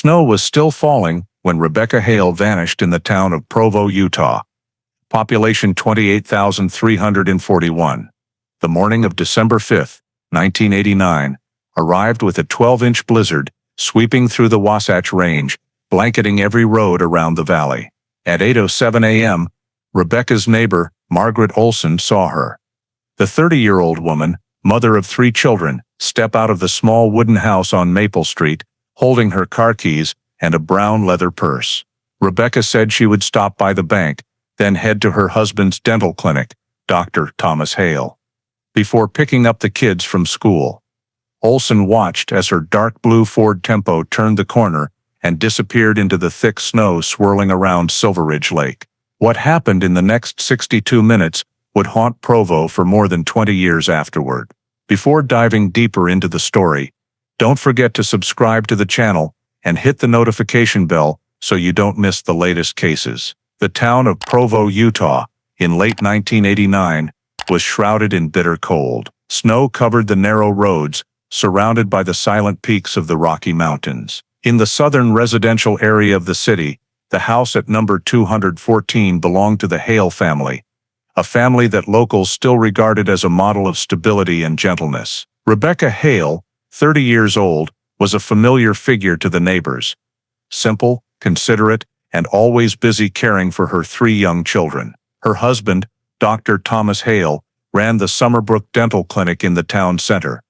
Snow was still falling when Rebecca Hale vanished in the town of Provo, Utah. Population 28,341. The morning of December 5, 1989, arrived with a 12-inch blizzard sweeping through the Wasatch Range, blanketing every road around the valley. At 8:07 a.m., Rebecca's neighbor, Margaret Olsen, saw her. The 30-year-old woman, mother of 3 children, stepped out of the small wooden house on Maple Street, holding her car keys and a brown leather purse. Rebecca said she would stop by the bank, then head to her husband's dental clinic, Dr. Thomas Hale. Before picking up the kids from school, Olsen watched as her dark blue Ford Tempo turned the corner and disappeared into the thick snow swirling around Silverridge Lake. What happened in the next 62 minutes would haunt Provo for more than 20 years afterward. Before diving deeper into the story, don't forget to subscribe to the channel and hit the notification bell so you don't miss the latest cases. The town of Provo, Utah, in late 1989, was shrouded in bitter cold. Snow covered the narrow roads, surrounded by the silent peaks of the Rocky Mountains. In the southern residential area of the city, the house at number 214 belonged to the Hale family, a family that locals still regarded as a model of stability and gentleness. Rebecca Hale, 30 years old, was a familiar figure to the neighbors. Simple, considerate, and always busy caring for her 3 young children. Her husband, Dr. Thomas Hale, ran the Summerbrook Dental Clinic in the town center,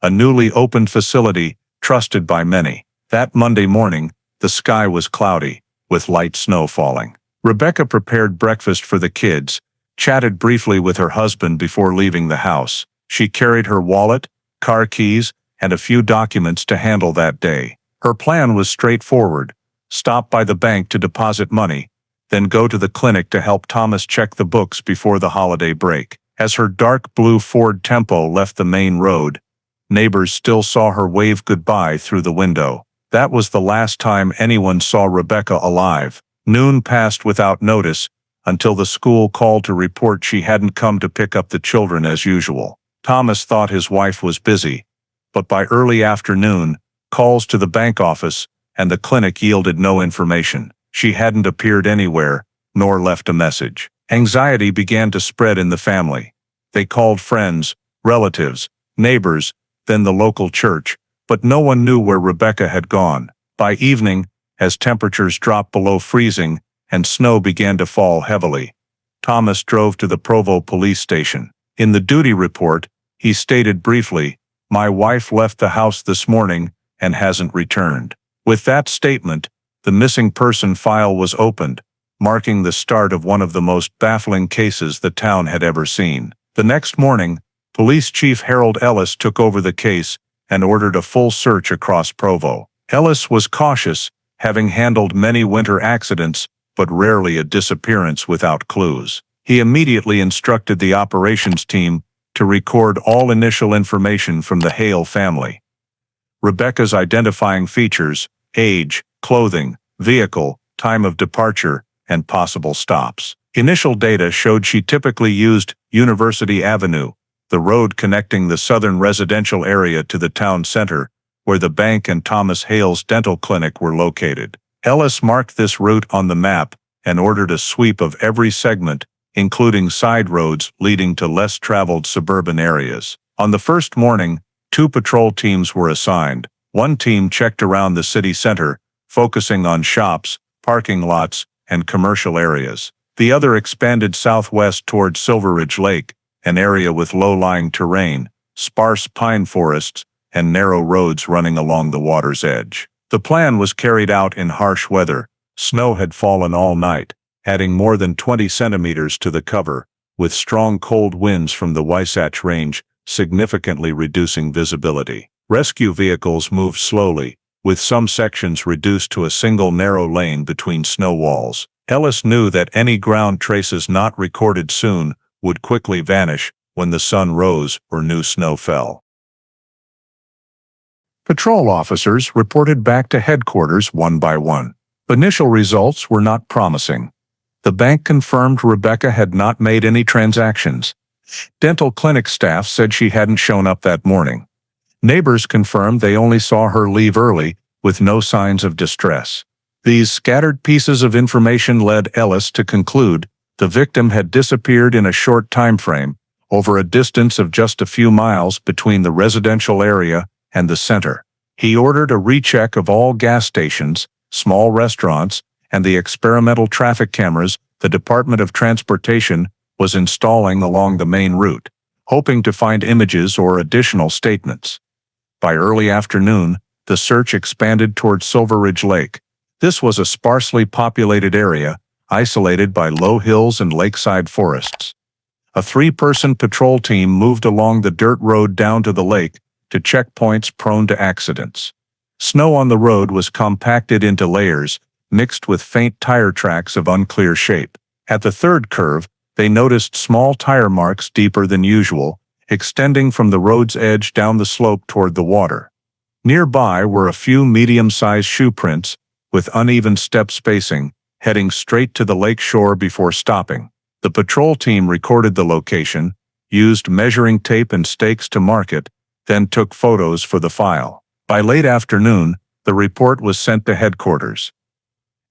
a newly opened facility trusted by many. That Monday morning, the sky was cloudy, with light snow falling. Rebecca prepared breakfast for the kids, chatted briefly with her husband before leaving the house. She carried her wallet, car keys, and a few documents to handle that day. Her plan was straightforward: stop by the bank to deposit money, then go to the clinic to help Thomas check the books before the holiday break. As her dark blue Ford Tempo left the main road, neighbors still saw her wave goodbye through the window. That was the last time anyone saw Rebecca alive. Noon passed without notice, until the school called to report she hadn't come to pick up the children as usual. Thomas thought his wife was busy, but by early afternoon, calls to the bank office and the clinic yielded no information. She hadn't appeared anywhere, nor left a message. Anxiety began to spread in the family. They called friends, relatives, neighbors, then the local church, but no one knew where Rebecca had gone. By evening, as temperatures dropped below freezing and snow began to fall heavily, Thomas drove to the Provo police station. In the duty report, he stated briefly, "My wife left the house this morning and hasn't returned." With that statement, the missing person file was opened, marking the start of one of the most baffling cases the town had ever seen. The next morning, Police Chief Harold Ellis took over the case and ordered a full search across Provo. Ellis was cautious, having handled many winter accidents, but rarely a disappearance without clues. He immediately instructed the operations team to record all initial information from the Hale family: Rebecca's identifying features, age, clothing, vehicle, time of departure, and possible stops. Initial data showed she typically used University Avenue, the road connecting the southern residential area to the town center, where the bank and Thomas Hale's dental clinic were located. Ellis marked this route on the map and ordered a sweep of every segment, including side roads leading to less traveled suburban areas. On the first morning, 2 patrol teams were assigned. One team checked around the city center, focusing on shops, parking lots, and commercial areas. The other expanded southwest toward Silverridge Lake, an area with low-lying terrain, sparse pine forests, and narrow roads running along the water's edge. The plan was carried out in harsh weather. Snow had fallen all night, adding more than 20 centimeters to the cover, with strong cold winds from the Wasatch Range significantly reducing visibility. Rescue vehicles moved slowly, with some sections reduced to a single narrow lane between snow walls. Ellis knew that any ground traces not recorded soon would quickly vanish when the sun rose or new snow fell. Patrol officers reported back to headquarters one by one. Initial results were not promising. The bank confirmed Rebecca had not made any transactions. Dental clinic staff said she hadn't shown up that morning. Neighbors confirmed they only saw her leave early, with no signs of distress. These scattered pieces of information led Ellis to conclude the victim had disappeared in a short time frame, over a distance of just a few miles between the residential area and the center. He ordered a recheck of all gas stations, small restaurants, and the experimental traffic cameras the Department of Transportation was installing along the main route, hoping to find images or additional statements. By early afternoon, the search expanded toward Silverridge Lake. This was a sparsely populated area, isolated by low hills and lakeside forests. A 3-person patrol team moved along the dirt road down to the lake to checkpoints prone to accidents. Snow on the road was compacted into layers, mixed with faint tire tracks of unclear shape. At the third curve, they noticed small tire marks deeper than usual, extending from the road's edge down the slope toward the water. Nearby were a few medium-sized shoe prints, with uneven step spacing, heading straight to the lake shore before stopping. The patrol team recorded the location, used measuring tape and stakes to mark it, then took photos for the file. By late afternoon, the report was sent to headquarters.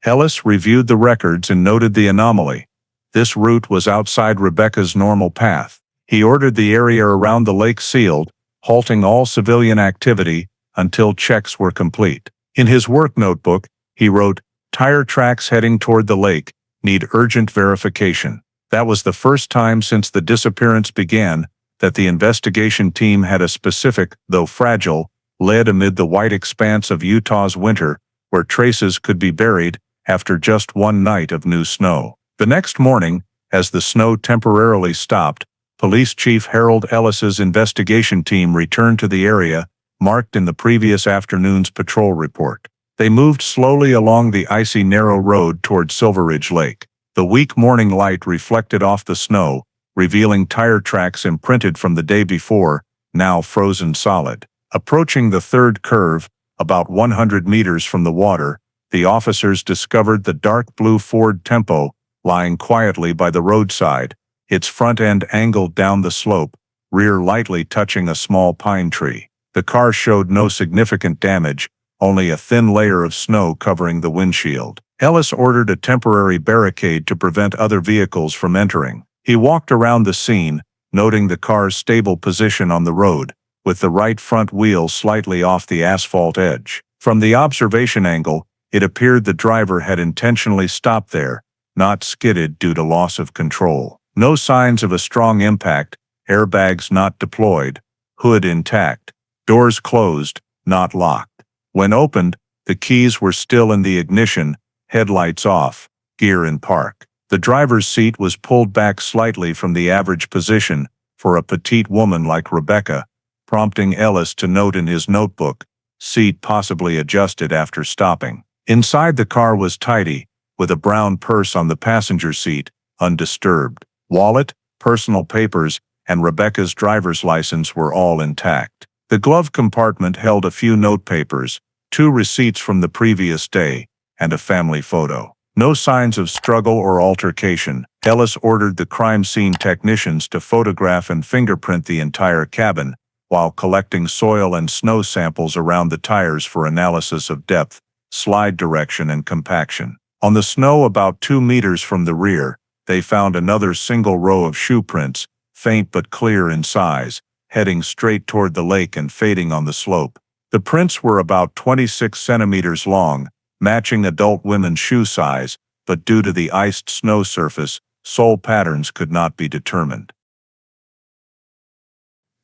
Ellis reviewed the records and noted the anomaly. This route was outside Rebecca's normal path. He ordered the area around the lake sealed, halting all civilian activity until checks were complete. In his work notebook, he wrote, "Tire tracks heading toward the lake need urgent verification." That was the first time since the disappearance began that the investigation team had a specific, though fragile, lead amid the white expanse of Utah's winter, where traces could be buried after just one night of new snow. The next morning, as the snow temporarily stopped, Police Chief Harold Ellis's investigation team returned to the area marked in the previous afternoon's patrol report. They moved slowly along the icy narrow road toward Silverridge Lake. The weak morning light reflected off the snow, revealing tire tracks imprinted from the day before, now frozen solid. Approaching the third curve, about 100 meters from the water, the officers discovered the dark blue Ford Tempo lying quietly by the roadside, its front end angled down the slope, rear lightly touching a small pine tree. The car showed no significant damage, only a thin layer of snow covering the windshield. Ellis ordered a temporary barricade to prevent other vehicles from entering. He walked around the scene, noting the car's stable position on the road, with the right front wheel slightly off the asphalt edge. From the observation angle, it appeared the driver had intentionally stopped there, not skidded due to loss of control. No signs of a strong impact, airbags not deployed, hood intact, doors closed, not locked. When opened, the keys were still in the ignition, headlights off, gear in park. The driver's seat was pulled back slightly from the average position for a petite woman like Rebecca, prompting Ellis to note in his notebook, seat possibly adjusted after stopping. Inside the car was tidy, with a brown purse on the passenger seat, undisturbed. Wallet, personal papers, and Rebecca's driver's license were all intact. The glove compartment held a few note papers, 2 receipts from the previous day, and a family photo. No signs of struggle or altercation. Ellis ordered the crime scene technicians to photograph and fingerprint the entire cabin, while collecting soil and snow samples around the tires for analysis of depth, slide direction, and compaction. On the snow about 2 meters from the rear, they found another single row of shoe prints, faint but clear in size, heading straight toward the lake and fading on the slope. The prints were about 26 centimeters long, matching adult women's shoe size, but due to the iced snow surface, sole patterns could not be determined.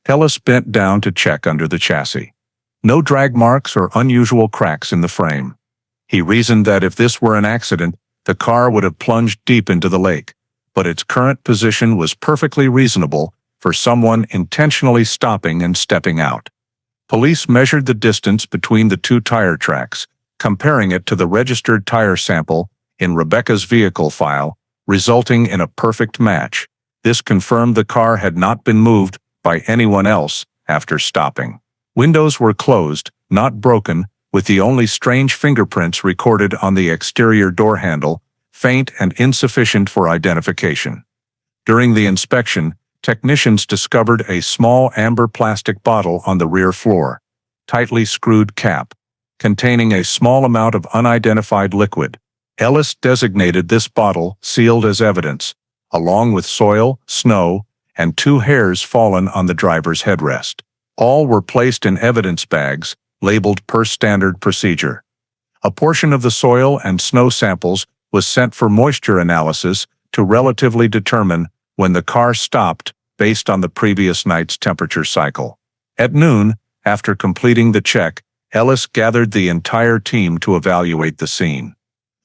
Ellis bent down to check under the chassis. No drag marks or unusual cracks in the frame. He reasoned that if this were an accident, the car would have plunged deep into the lake, but its current position was perfectly reasonable for someone intentionally stopping and stepping out. Police measured the distance between the 2 tire tracks, comparing it to the registered tire sample in Rebecca's vehicle file, resulting in a perfect match. This confirmed the car had not been moved by anyone else after stopping. Windows were closed, not broken, with the only strange fingerprints recorded on the exterior door handle, faint and insufficient for identification. During the inspection, technicians discovered a small amber plastic bottle on the rear floor, tightly screwed cap. containing a small amount of unidentified liquid. Ellis designated this bottle sealed as evidence, along with soil, snow, and 2 hairs fallen on the driver's headrest. All were placed in evidence bags, labeled per standard procedure. A portion of the soil and snow samples was sent for moisture analysis to relatively determine when the car stopped based on the previous night's temperature cycle. At noon, after completing the check, Ellis gathered the entire team to evaluate the scene.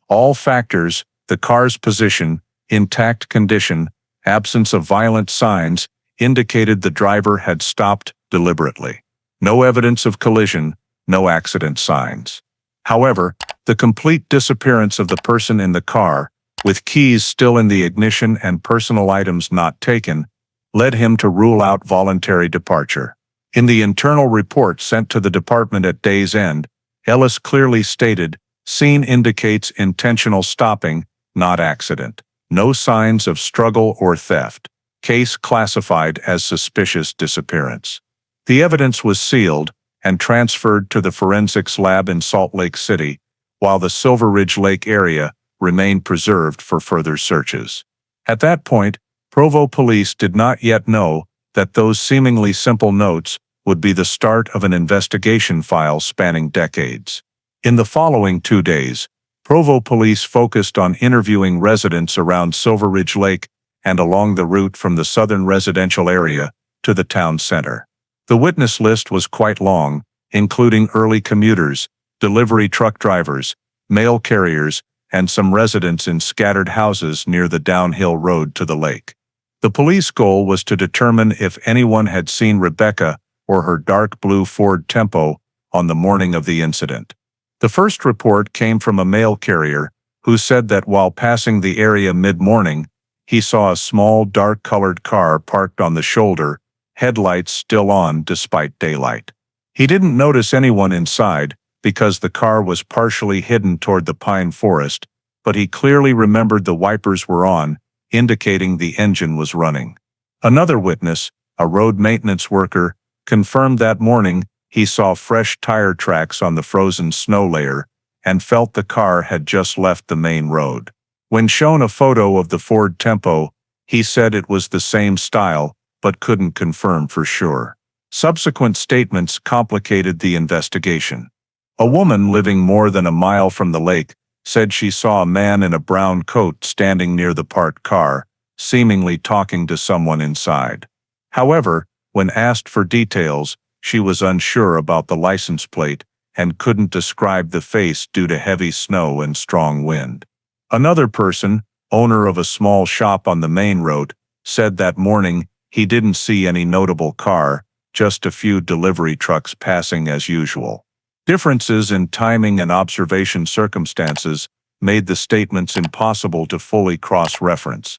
All factors, the car's position, intact condition, absence of violent signs, indicated the driver had stopped deliberately. No evidence of collision, no accident signs. However, the complete disappearance of the person in the car, with keys still in the ignition and personal items not taken, led him to rule out voluntary departure. In the internal report sent to the department at day's end, Ellis clearly stated, "Scene indicates intentional stopping, not accident. No signs of struggle or theft. Case classified as suspicious disappearance." The evidence was sealed and transferred to the forensics lab in Salt Lake City, while the Silverridge Lake area remained preserved for further searches. At that point, Provo police did not yet know that those seemingly simple notes would be the start of an investigation file spanning decades. In the following 2 days, Provo police focused on interviewing residents around Silverridge Lake and along the route from the southern residential area to the town center. The witness list was quite long, including early commuters, delivery truck drivers, mail carriers, and some residents in scattered houses near the downhill road to the lake. The police goal was to determine if anyone had seen Rebecca or her dark blue Ford Tempo on the morning of the incident. The first report came from a mail carrier who said that while passing the area mid-morning, he saw a small dark-colored car parked on the shoulder, headlights still on despite daylight. He didn't notice anyone inside because the car was partially hidden toward the pine forest, but he clearly remembered the wipers were on, indicating the engine was running. Another witness, a road maintenance worker, confirmed that morning he saw fresh tire tracks on the frozen snow layer and felt the car had just left the main road. When shown a photo of the Ford Tempo, he said it was the same style, but couldn't confirm for sure. Subsequent statements complicated the investigation. A woman living more than a mile from the lake said she saw a man in a brown coat standing near the parked car, seemingly talking to someone inside. However, when asked for details, she was unsure about the license plate and couldn't describe the face due to heavy snow and strong wind. Another person, owner of a small shop on the main road, said that morning he didn't see any notable car, just a few delivery trucks passing as usual. Differences in timing and observation circumstances made the statements impossible to fully cross-reference,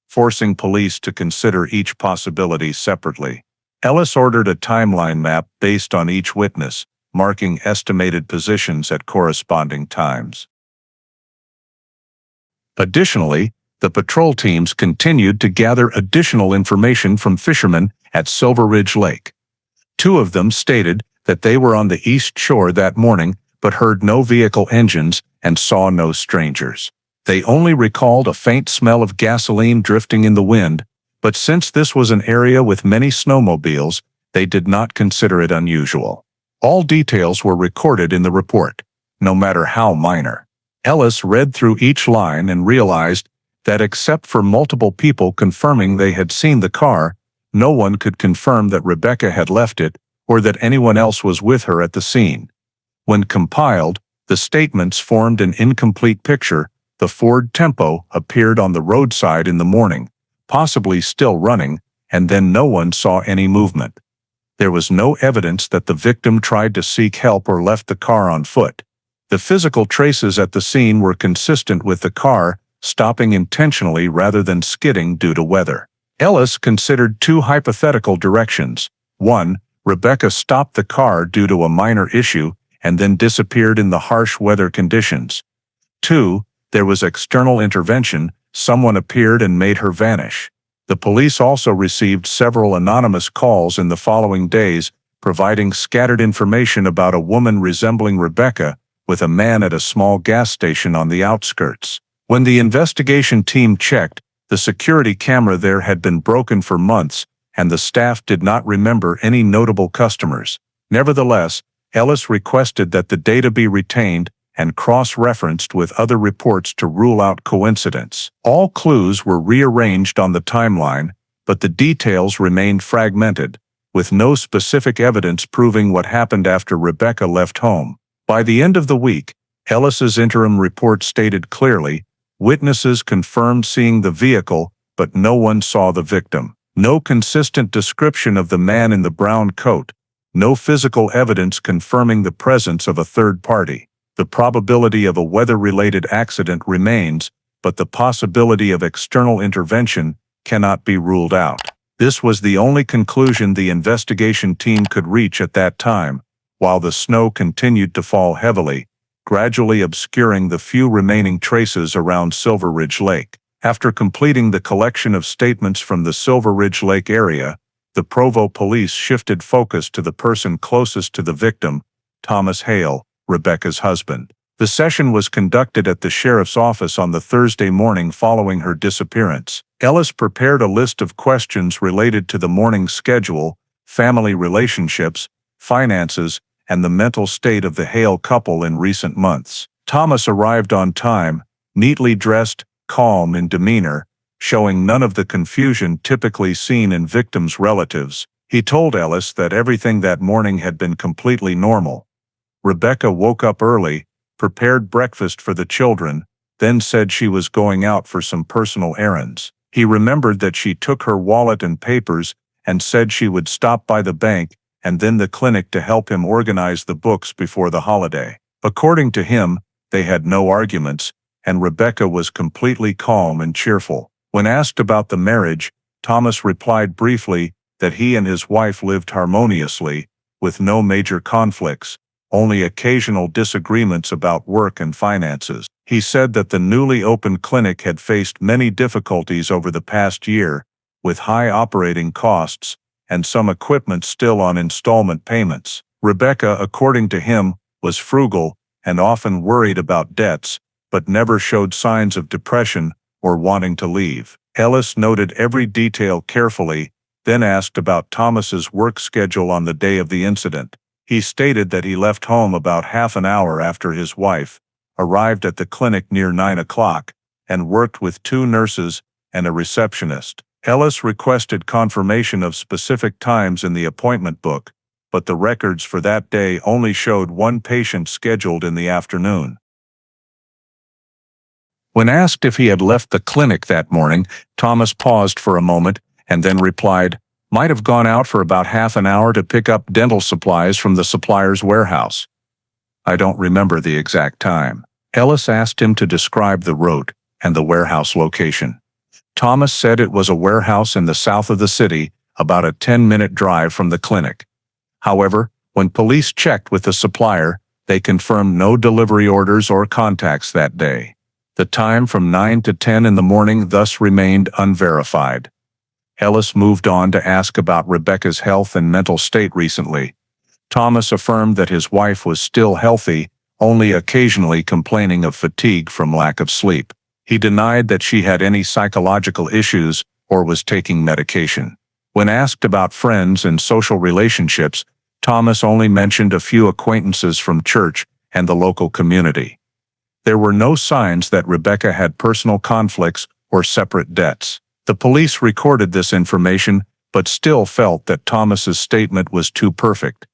forcing police to consider each possibility separately. Ellis ordered a timeline map based on each witness, marking estimated positions at corresponding times. Additionally, the patrol teams continued to gather additional information from fishermen at Silverridge Lake. 2 of them stated that they were on the east shore that morning but heard no vehicle engines and saw no strangers. They only recalled a faint smell of gasoline drifting in the wind, but since this was an area with many snowmobiles, they did not consider it unusual. All details were recorded in the report, no matter how minor. Ellis read through each line and realized that except for multiple people confirming they had seen the car, no one could confirm that Rebecca had left it or that anyone else was with her at the scene. When compiled, the statements formed an incomplete picture. The Ford Tempo appeared on the roadside in the morning, possibly still running, and then no one saw any movement. There was no evidence that the victim tried to seek help or left the car on foot. The physical traces at the scene were consistent with the car stopping intentionally rather than skidding due to weather. Ellis considered 2 hypothetical directions. 1, Rebecca stopped the car due to a minor issue and then disappeared in the harsh weather conditions. 2, there was external intervention, someone appeared and made her vanish. The police also received several anonymous calls in the following days providing scattered information about a woman resembling Rebecca with a man at a small gas station on the outskirts. When the investigation team checked, the security camera there had been broken for months, and the staff did not remember any notable customers. Nevertheless, Ellis requested that the data be retained and cross-referenced with other reports to rule out coincidence. All clues were rearranged on the timeline, but the details remained fragmented, with no specific evidence proving what happened after Rebecca left home. By the end of the week, Ellis's interim report stated clearly, witnesses confirmed seeing the vehicle, but no one saw the victim. No consistent description of the man in the brown coat. No physical evidence confirming the presence of a third party. The probability of a weather-related accident remains, but the possibility of external intervention cannot be ruled out. This was the only conclusion the investigation team could reach at that time, while the snow continued to fall heavily, gradually obscuring the few remaining traces around Silverridge Lake. After completing the collection of statements from the Silverridge Lake area, the Provo police shifted focus to the person closest to the victim, Thomas Hale, Rebecca's husband. The session was conducted at the sheriff's office on the Thursday morning following her disappearance. Ellis prepared a list of questions related to the morning schedule, family relationships, finances, and the mental state of the Hale couple in recent months. Thomas arrived on time, neatly dressed, calm in demeanor, showing none of the confusion typically seen in victims' relatives. He told Ellis that everything that morning had been completely normal. Rebecca woke up early, prepared breakfast for the children, then said she was going out for some personal errands. He remembered that she took her wallet and papers and said she would stop by the bank and then the clinic to help him organize the books before the holiday. According to him, they had no arguments, and Rebecca was completely calm and cheerful. When asked about the marriage, Thomas replied briefly that he and his wife lived harmoniously, with no major conflicts, only occasional disagreements about work and finances. He said that the newly opened clinic had faced many difficulties over the past year, with high operating costs and some equipment still on installment payments. Rebecca, according to him, was frugal and often worried about debts, but never showed signs of depression or wanting to leave. Ellis noted every detail carefully, then asked about Thomas's work schedule on the day of the incident. He stated that he left home about half an hour after his wife, arrived at the clinic near 9 o'clock, and worked with 2 nurses and a receptionist. Ellis requested confirmation of specific times in the appointment book, but the records for that day only showed 1 patient scheduled in the afternoon. When asked if he had left the clinic that morning, Thomas paused for a moment and then replied, "Might have gone out for about half an hour to pick up dental supplies from the supplier's warehouse. I don't remember the exact time." Ellis asked him to describe the route and the warehouse location. Thomas said it was a warehouse in the south of the city, about a 10-minute drive from the clinic. However, when police checked with the supplier, they confirmed no delivery orders or contacts that day. The time from 9 to 10 in the morning thus remained unverified. Ellis moved on to ask about Rebecca's health and mental state recently. Thomas affirmed that his wife was still healthy, only occasionally complaining of fatigue from lack of sleep. He denied that she had any psychological issues or was taking medication. When asked about friends and social relationships, Thomas only mentioned a few acquaintances from church and the local community. There were no signs that Rebecca had personal conflicts or separate debts. The police recorded this information, but still felt that Thomas's statement was too perfect,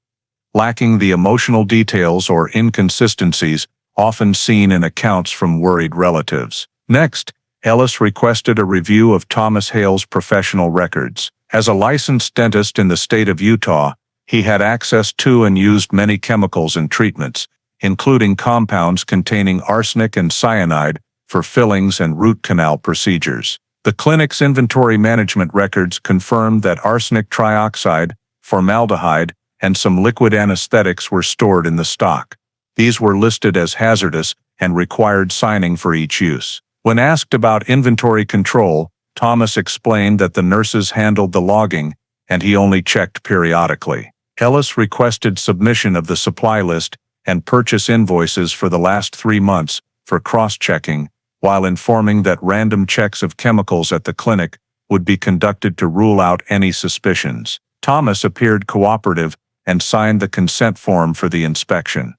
lacking the emotional details or inconsistencies often seen in accounts from worried relatives. Next, Ellis requested a review of Thomas Hale's professional records. As a licensed dentist in the state of Utah, he had access to and used many chemicals and treatments, including compounds containing arsenic and cyanide for fillings and root canal procedures. The clinic's inventory management records confirmed that arsenic trioxide, formaldehyde, and some liquid anesthetics were stored in the stock. These were listed as hazardous and required signing for each use. When asked about inventory control, Thomas explained that the nurses handled the logging, and he only checked periodically. Ellis requested submission of the supply list and purchase invoices for the last 3 months for cross-checking, while informing that random checks of chemicals at the clinic would be conducted to rule out any suspicions. Thomas appeared cooperative and signed the consent form for the inspection.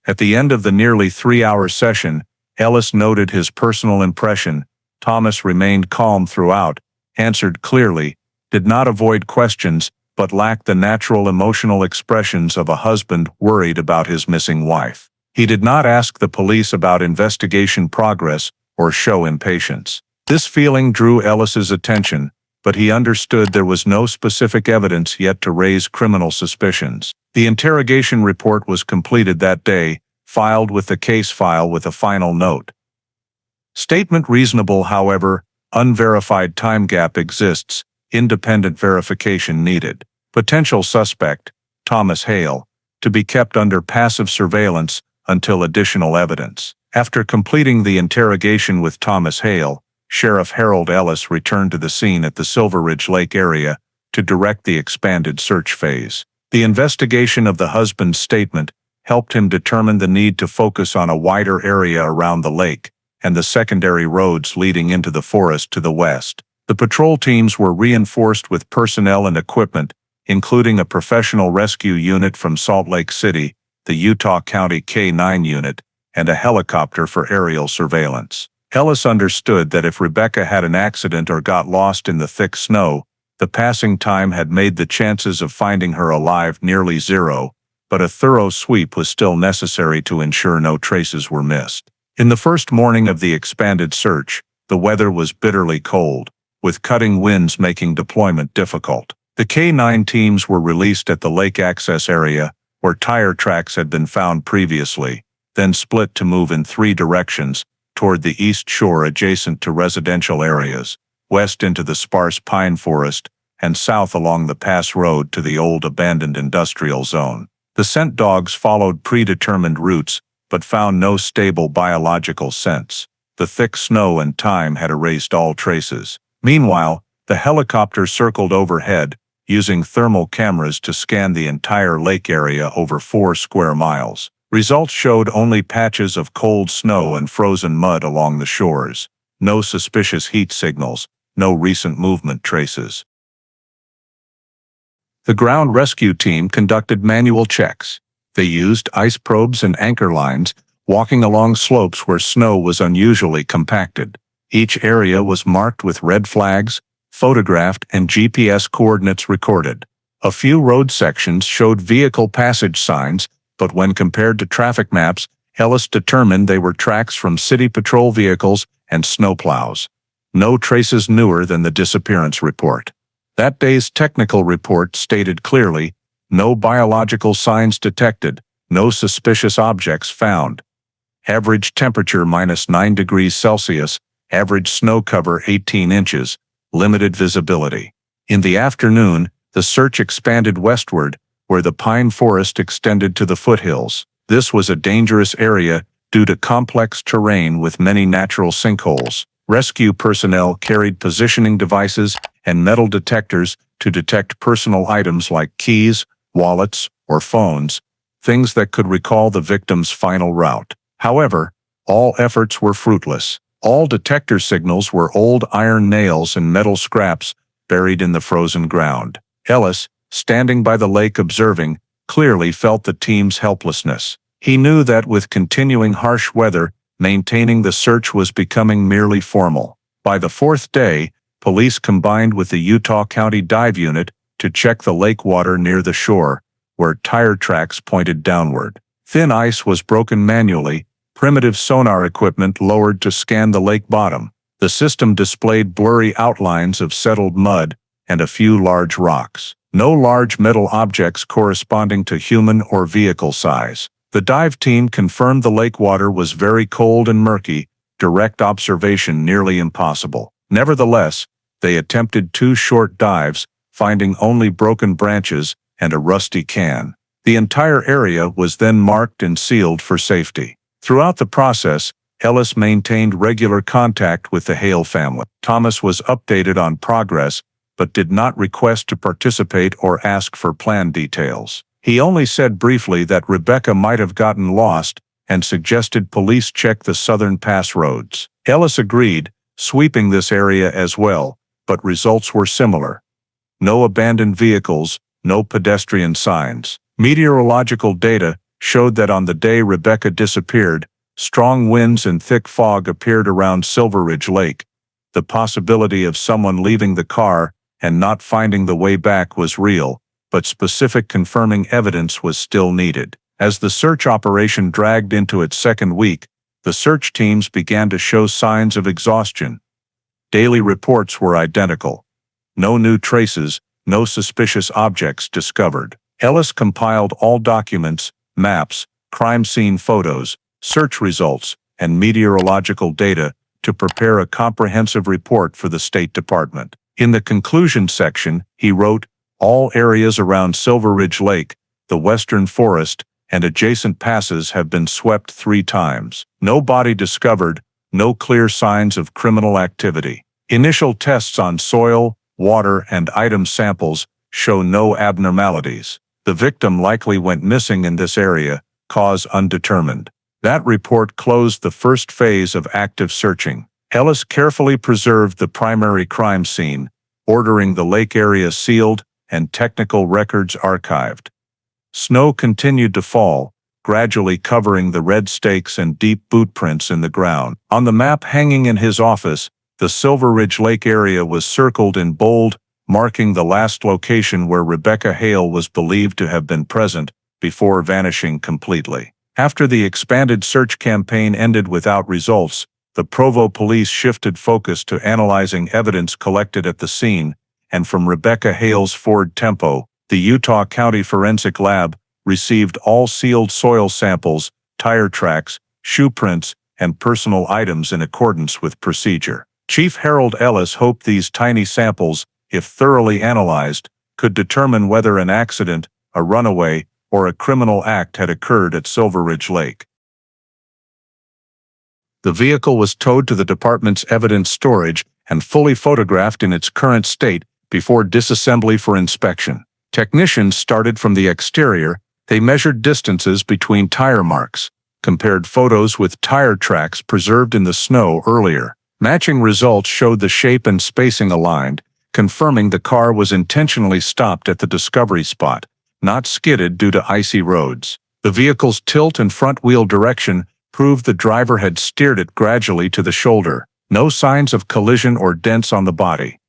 At the end of the nearly 3-hour session, Ellis noted his personal impression. Thomas remained calm throughout, answered clearly, did not avoid questions, but lacked the natural emotional expressions of a husband worried about his missing wife. He did not ask the police about investigation progress or show impatience. This feeling drew Ellis's attention, but he understood there was no specific evidence yet to raise criminal suspicions. The interrogation report was completed that day, filed with the case file with a final note. Statement reasonable, however, unverified time gap exists, independent verification needed. Potential suspect, Thomas Hale, to be kept under passive surveillance until additional evidence. After completing the interrogation with Thomas Hale, Sheriff Harold Ellis returned to the scene at the Silverridge Lake area to direct the expanded search phase. The investigation of the husband's statement helped him determine the need to focus on a wider area around the lake and the secondary roads leading into the forest to the west. The patrol teams were reinforced with personnel and equipment, including a professional rescue unit from Salt Lake City, the Utah County K-9 unit, and a helicopter for aerial surveillance. Ellis understood that if Rebecca had an accident or got lost in the thick snow, the passing time had made the chances of finding her alive nearly zero, but a thorough sweep was still necessary to ensure no traces were missed. In the first morning of the expanded search, the weather was bitterly cold, with cutting winds making deployment difficult. The K-9 teams were released at the lake access area, where tire tracks had been found previously, then split to move in 3 directions, toward the east shore adjacent to residential areas, west into the sparse pine forest, and south along the pass road to the old abandoned industrial zone. The scent dogs followed predetermined routes, but found no stable biological scents. The thick snow and time had erased all traces. Meanwhile, the helicopter circled overhead, using thermal cameras to scan the entire lake area over 4 square miles. Results showed only patches of cold snow and frozen mud along the shores. No suspicious heat signals, no recent movement traces. The ground rescue team conducted manual checks. They used ice probes and anchor lines, walking along slopes where snow was unusually compacted. Each area was marked with red flags, photographed, and GPS coordinates recorded. A few road sections showed vehicle passage signs, but when compared to traffic maps, Ellis determined they were tracks from city patrol vehicles and snowplows. No traces newer than the disappearance report. That day's technical report stated clearly, no biological signs detected, no suspicious objects found. Average temperature -9 degrees Celsius, average snow cover 18 inches, limited visibility. In the afternoon, the search expanded westward, where the pine forest extended to the foothills. This was a dangerous area due to complex terrain with many natural sinkholes. Rescue personnel carried positioning devices and metal detectors to detect personal items like keys, wallets, or phones, things that could recall the victim's final route. However, all efforts were fruitless. All detector signals were old iron nails and metal scraps buried in the frozen ground. Ellis, standing by the lake observing, clearly felt the team's helplessness. He knew that with continuing harsh weather, maintaining the search was becoming merely formal. By the 4th day, police combined with the Utah County Dive Unit to check the lake water near the shore, where tire tracks pointed downward. Thin ice was broken manually, primitive sonar equipment lowered to scan the lake bottom. The system displayed blurry outlines of settled mud and a few large rocks. No large metal objects corresponding to human or vehicle size. The dive team confirmed the lake water was very cold and murky, direct observation nearly impossible. Nevertheless, they attempted 2 short dives, finding only broken branches and a rusty can. The entire area was then marked and sealed for safety. Throughout the process, Ellis maintained regular contact with the Hale family. Thomas was updated on progress, but did not request to participate or ask for plan details. He only said briefly that Rebecca might have gotten lost and suggested police check the southern pass roads. Ellis agreed, sweeping this area as well, but results were similar. No abandoned vehicles, no pedestrian signs. Meteorological data showed that on the day Rebecca disappeared, strong winds and thick fog appeared around Silverridge Lake. The possibility of someone leaving the car and not finding the way back was real, but specific confirming evidence was still needed. As the search operation dragged into its second week, the search teams began to show signs of exhaustion. Daily reports were identical. No new traces, no suspicious objects discovered. Ellis compiled all documents, maps, crime scene photos, search results, and meteorological data to prepare a comprehensive report for the State Department. In the conclusion section, he wrote, "All areas around Silverridge Lake, the western forest, and adjacent passes have been swept 3 times. No body discovered, no clear signs of criminal activity. Initial tests on soil, water, and item samples show no abnormalities. The victim likely went missing in this area, cause undetermined." That report closed the first phase of active searching. Ellis carefully preserved the primary crime scene, ordering the lake area sealed and technical records archived. Snow continued to fall, gradually covering the red stakes and deep boot prints in the ground. On the map hanging in his office, the Silverridge Lake area was circled in bold, marking the last location where Rebecca Hale was believed to have been present before vanishing completely. After the expanded search campaign ended without results, the Provo police shifted focus to analyzing evidence collected at the scene, and from Rebecca Hale's Ford Tempo, the Utah County Forensic Lab received all sealed soil samples, tire tracks, shoe prints, and personal items in accordance with procedure. Chief Harold Ellis hoped these tiny samples, if thoroughly analyzed, could determine whether an accident, a runaway, or a criminal act had occurred at Silverridge Lake. The vehicle was towed to the department's evidence storage and fully photographed in its current state before disassembly for inspection. Technicians started from the exterior. They measured distances between tire marks, compared photos with tire tracks preserved in the snow earlier. Matching results showed the shape and spacing aligned, confirming the car was intentionally stopped at the discovery spot, not skidded due to icy roads. The vehicle's tilt and front-wheel direction proved the driver had steered it gradually to the shoulder. No signs of collision or dents on the body.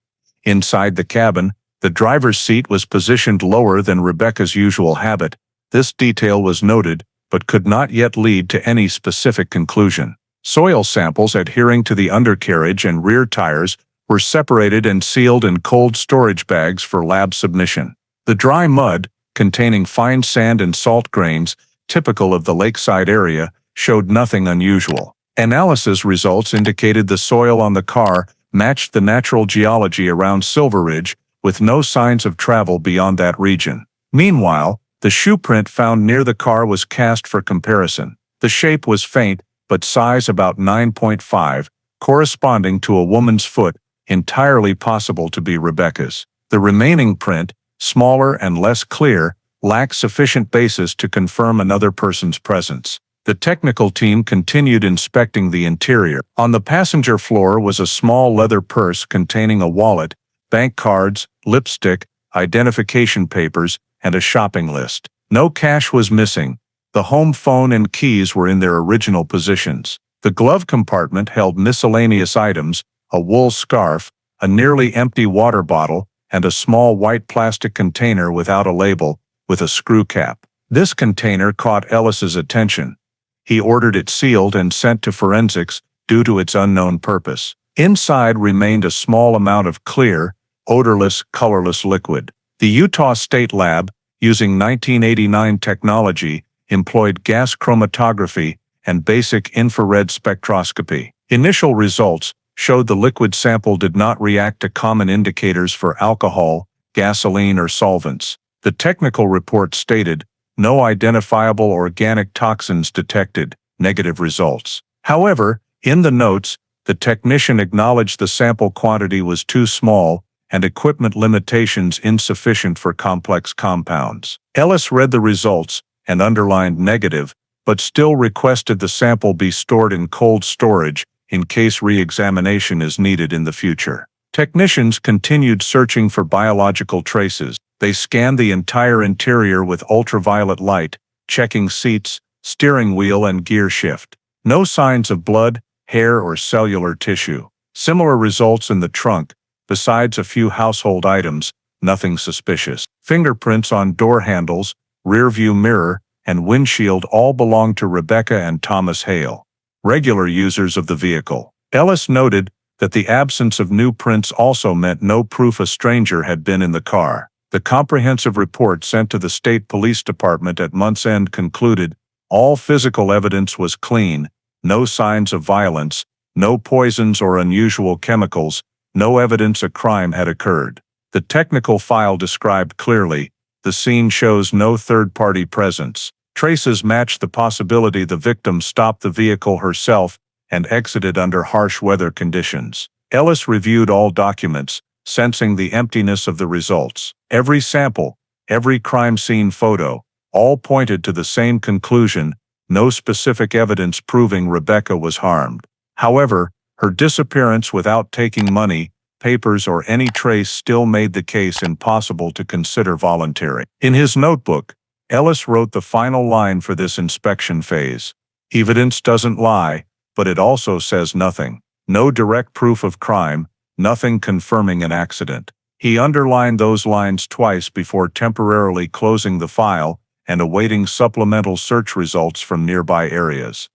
Inside the cabin, the driver's seat was positioned lower than Rebecca's usual habit. This detail was noted, but could not yet lead to any specific conclusion. Soil samples adhering to the undercarriage and rear tires were separated and sealed in cold storage bags for lab submission. The dry mud, containing fine sand and salt grains, typical of the lakeside area, showed nothing unusual. Analysis results indicated the soil on the car matched the natural geology around Silverridge, with no signs of travel beyond that region. Meanwhile, the shoe print found near the car was cast for comparison. The shape was faint, but size about 9.5, corresponding to a woman's foot, entirely possible to be Rebecca's. The remaining print, smaller and less clear, lacked sufficient basis to confirm another person's presence. The technical team continued inspecting the interior. On the passenger floor was a small leather purse containing a wallet, bank cards, lipstick, identification papers, and a shopping list. No cash was missing. The home phone and keys were in their original positions. The glove compartment held miscellaneous items, a wool scarf, a nearly empty water bottle, and a small white plastic container without a label, with a screw cap. This container caught Ellis's attention. He ordered it sealed and sent to forensics due to its unknown purpose. Inside remained a small amount of clear, odorless, colorless liquid. The Utah State Lab, using 1989 technology, employed gas chromatography and basic infrared spectroscopy. Initial results showed the liquid sample did not react to common indicators for alcohol, gasoline, or solvents. The technical report stated, "No identifiable organic toxins detected," negative results. However, in the notes, the technician acknowledged the sample quantity was too small and equipment limitations insufficient for complex compounds. Ellis read the results and underlined negative, but still requested the sample be stored in cold storage in case re-examination is needed in the future. Technicians continued searching for biological traces. They scanned the entire interior with ultraviolet light, checking seats, steering wheel and gear shift. No signs of blood, hair or cellular tissue. Similar results in the trunk, besides a few household items, nothing suspicious. Fingerprints on door handles, rearview mirror, and windshield all belonged to Rebecca and Thomas Hale, regular users of the vehicle. Ellis noted that the absence of new prints also meant no proof a stranger had been in the car. The comprehensive report sent to the state police department at month's end concluded all physical evidence was clean, no signs of violence, no poisons or unusual chemicals, no evidence a crime had occurred. The technical file described clearly, the scene shows no third-party presence. Traces match the possibility the victim stopped the vehicle herself and exited under harsh weather conditions. Ellis reviewed all documents, sensing the emptiness of the results. Every sample, every crime scene photo, all pointed to the same conclusion, no specific evidence proving Rebecca was harmed. However, her disappearance without taking money, papers or any trace still made the case impossible to consider voluntary. In his notebook, Ellis wrote the final line for this inspection phase. Evidence doesn't lie, but it also says nothing. No direct proof of crime, nothing confirming an accident. He underlined those lines twice before temporarily closing the file and awaiting supplemental search results from nearby areas.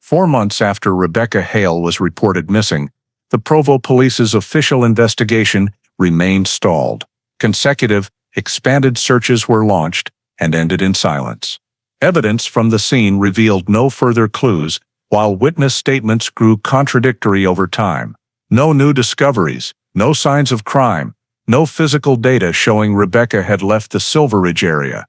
4 months after Rebecca Hale was reported missing, the Provo police's official investigation remained stalled. Consecutive, expanded searches were launched and ended in silence. Evidence from the scene revealed no further clues, while witness statements grew contradictory over time. No new discoveries, no signs of crime, no physical data showing Rebecca had left the Silverridge area.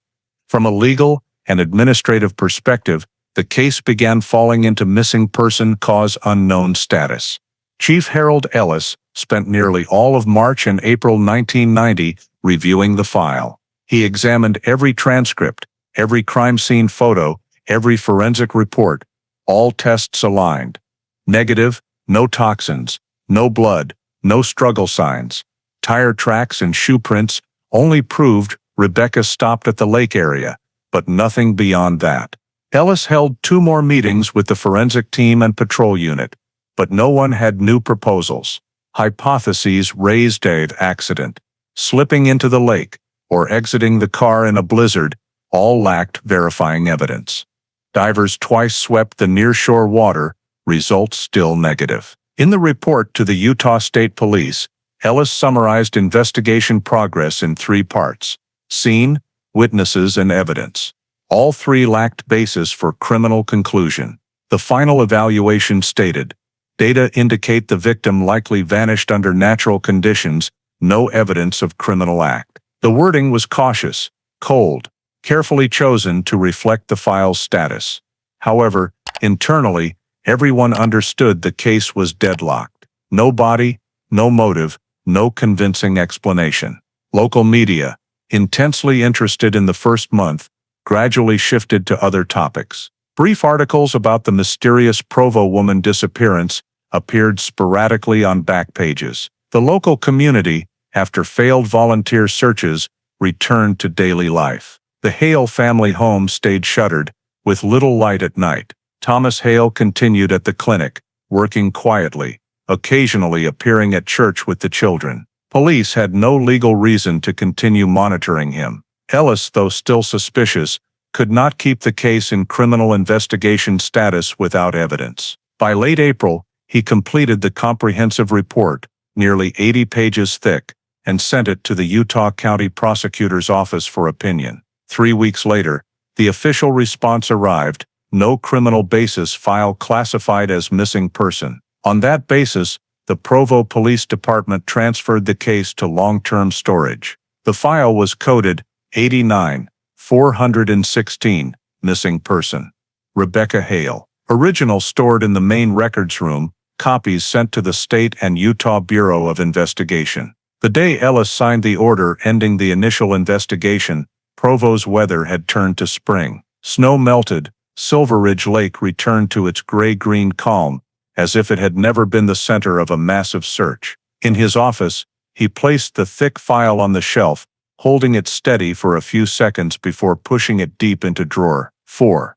From a legal and administrative perspective, the case began falling into missing person cause unknown status. Chief Harold Ellis spent nearly all of March and April 1990 reviewing the file. He examined every transcript, every crime scene photo, every forensic report. All tests aligned. Negative, no toxins, no blood, no struggle signs. Tire tracks and shoe prints only proved Rebecca stopped at the lake area, but nothing beyond that. Ellis held 2 more meetings with the forensic team and patrol unit, but no one had new proposals. Hypotheses raised: accident, slipping into the lake, or exiting the car in a blizzard, all lacked verifying evidence. Divers twice swept the nearshore water, results still negative. In the report to the Utah State Police, Ellis summarized investigation progress in 3 parts: scene, witnesses, and evidence. All 3 lacked basis for criminal conclusion. The final evaluation stated, data indicate the victim likely vanished under natural conditions, no evidence of criminal act. The wording was cautious, cold, carefully chosen to reflect the file's status. However, internally, everyone understood the case was deadlocked. No body, no motive, no convincing explanation. Local media, intensely interested in the first month, gradually shifted to other topics. Brief articles about the mysterious Provo woman disappearance appeared sporadically on back pages. The local community, after failed volunteer searches, returned to daily life. The Hale family home stayed shuttered, with little light at night. Thomas Hale continued at the clinic, working quietly, occasionally appearing at church with the children. Police had no legal reason to continue monitoring him. Ellis, though still suspicious, could not keep the case in criminal investigation status without evidence. By late April, he completed the comprehensive report, nearly 80 pages thick, and sent it to the Utah County Prosecutor's Office for opinion. 3 weeks later, the official response arrived: no criminal basis, file classified as missing person. On that basis, the Provo Police Department transferred the case to long-term storage. The file was coded 89-416, missing person. Rebecca Hale. Original stored in the main records room, copies sent to the state and Utah Bureau of Investigation. The day Ellis signed the order ending the initial investigation, Provo's weather had turned to spring. Snow melted, Silverridge Lake returned to its gray-green calm, as if it had never been the center of a massive search. In his office, he placed the thick file on the shelf, holding it steady for a few seconds before pushing it deep into drawer 4.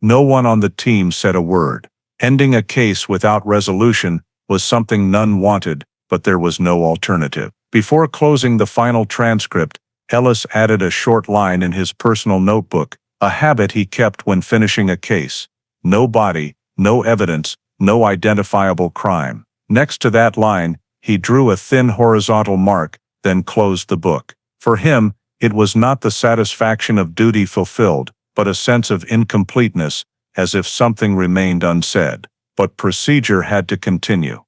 No one on the team said a word. Ending a case without resolution was something none wanted, but there was no alternative. Before closing the final transcript, Ellis added a short line in his personal notebook, a habit he kept when finishing a case. No body, no evidence, no identifiable crime. Next to that line, he drew a thin horizontal mark, then closed the book. For him, it was not the satisfaction of duty fulfilled, but a sense of incompleteness, as if something remained unsaid. But procedure had to continue.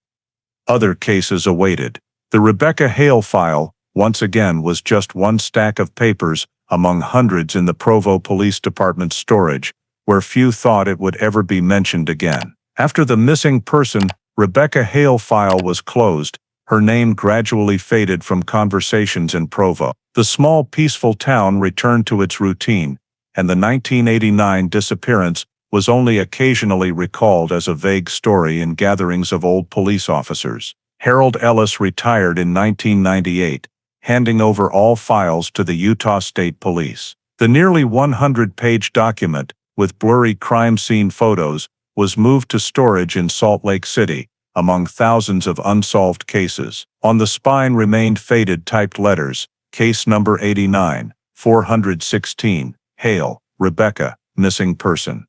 Other cases awaited. The Rebecca Hale file, once again, was just one stack of papers among hundreds in the Provo Police Department's storage, where few thought it would ever be mentioned again. After the missing person Rebecca Hale file was closed, her name gradually faded from conversations in Provo. The small, peaceful town returned to its routine, and the 1989 disappearance was only occasionally recalled as a vague story in gatherings of old police officers. Harold Ellis retired in 1998, handing over all files to the Utah State Police. The nearly 100-page document, with blurry crime scene photos, was moved to storage in Salt Lake City, among thousands of unsolved cases. On the spine remained faded typed letters, Case Number 89, 416, Hale, Rebecca, missing person.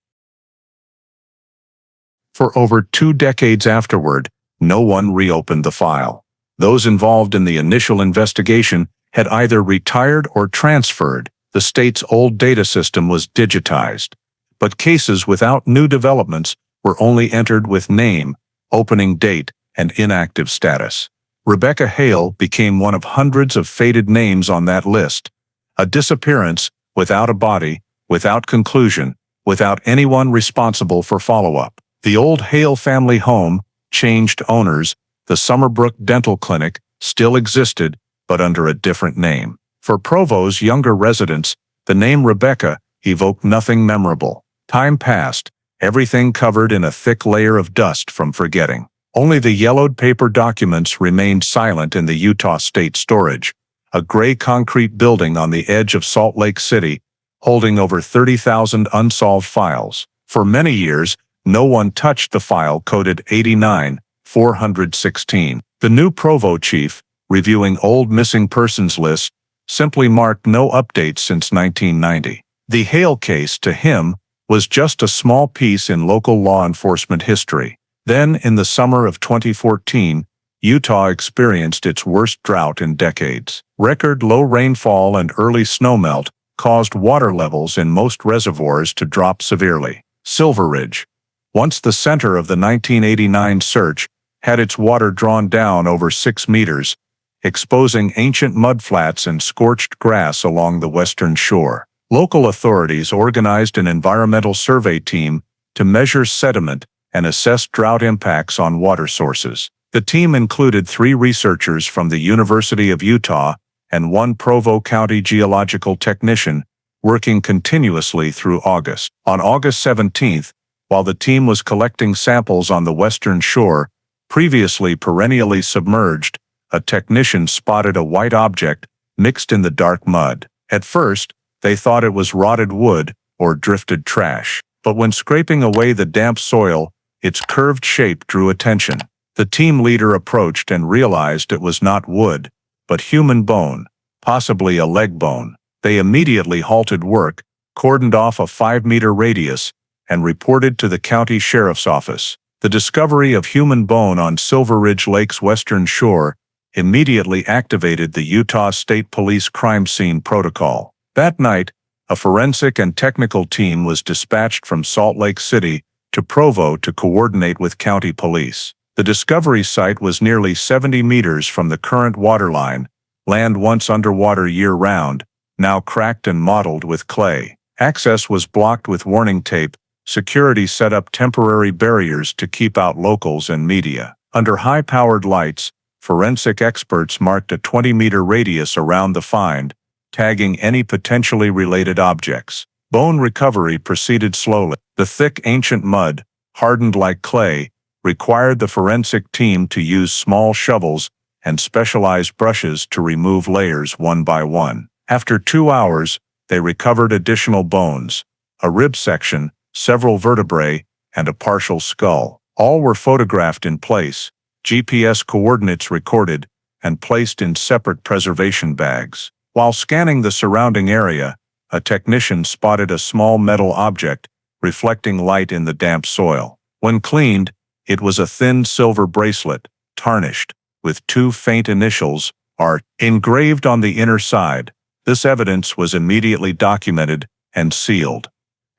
For over 2 decades afterward, no one reopened the file. Those involved in the initial investigation had either retired or transferred. The state's old data system was digitized, but cases without new developments were only entered with name, opening date, and inactive status. Rebecca Hale became one of hundreds of faded names on that list. A disappearance without a body, without conclusion, without anyone responsible for follow-up. The old Hale family home changed owners. The Summerbrook Dental Clinic still existed, but under a different name. For Provo's younger residents, the name Rebecca evoked nothing memorable. Time passed, everything covered in a thick layer of dust from forgetting. Only the yellowed paper documents remained silent in the Utah State Storage, a gray concrete building on the edge of Salt Lake City, holding over 30,000 unsolved files. For many years, no one touched the file coded 89, 416. The new Provo chief, reviewing old missing persons lists, simply marked no updates since 1990. The Hale case, to him, was just a small piece in local law enforcement history. Then, in the summer of 2014, Utah experienced its worst drought in decades. Record low rainfall and early snowmelt caused water levels in most reservoirs to drop severely. Silverridge, once the center of the 1989 search, had its water drawn down over 6 meters, exposing ancient mudflats and scorched grass along the western shore. Local authorities organized an environmental survey team to measure sediment and assess drought impacts on water sources. The team included 3 researchers from the University of Utah and 1 Provo County geological technician, working continuously through August. On August 17th, while the team was collecting samples on the western shore, previously perennially submerged, a technician spotted a white object mixed in the dark mud. At first, they thought it was rotted wood or drifted trash, but when scraping away the damp soil, its curved shape drew attention. The team leader approached and realized it was not wood, but human bone, possibly a leg bone. They immediately halted work, cordoned off a 5-meter radius, and reported to the county sheriff's office. The discovery of human bone on Silverridge Lake's western shore immediately activated the Utah State Police crime scene protocol. That night, a forensic and technical team was dispatched from Salt Lake City to Provo to coordinate with county police. The discovery site was nearly 70 meters from the current waterline, land once underwater year-round, now cracked and mottled with clay. Access was blocked with warning tape, security set up temporary barriers to keep out locals and media. Under high-powered lights, forensic experts marked a 20-meter radius around the find, tagging any potentially related objects. Bone recovery proceeded slowly. The thick ancient mud, hardened like clay, required the forensic team to use small shovels and specialized brushes to remove layers one by one. After 2 hours, they recovered additional bones, a rib section, several vertebrae, and a partial skull. All were photographed in place, GPS coordinates recorded, and placed in separate preservation bags. While scanning the surrounding area, a technician spotted a small metal object reflecting light in the damp soil. When cleaned, it was a thin silver bracelet, tarnished, with 2 faint initials, R, engraved on the inner side. This evidence was immediately documented and sealed,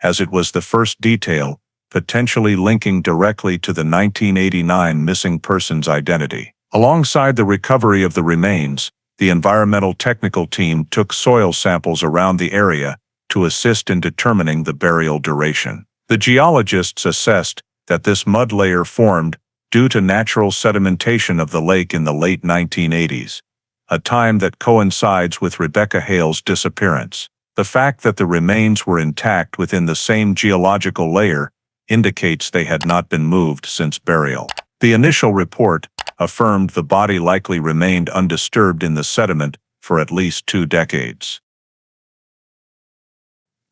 as it was the first detail, potentially linking directly to the 1989 missing person's identity. Alongside the recovery of the remains, the environmental technical team took soil samples around the area to assist in determining the burial duration. The geologists assessed that this mud layer formed due to natural sedimentation of the lake in the late 1980s, a time that coincides with Rebecca Hale's disappearance. The fact that the remains were intact within the same geological layer indicates they had not been moved since burial. The initial report affirmed the body likely remained undisturbed in the sediment for at least 2 decades.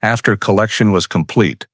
After collection was complete,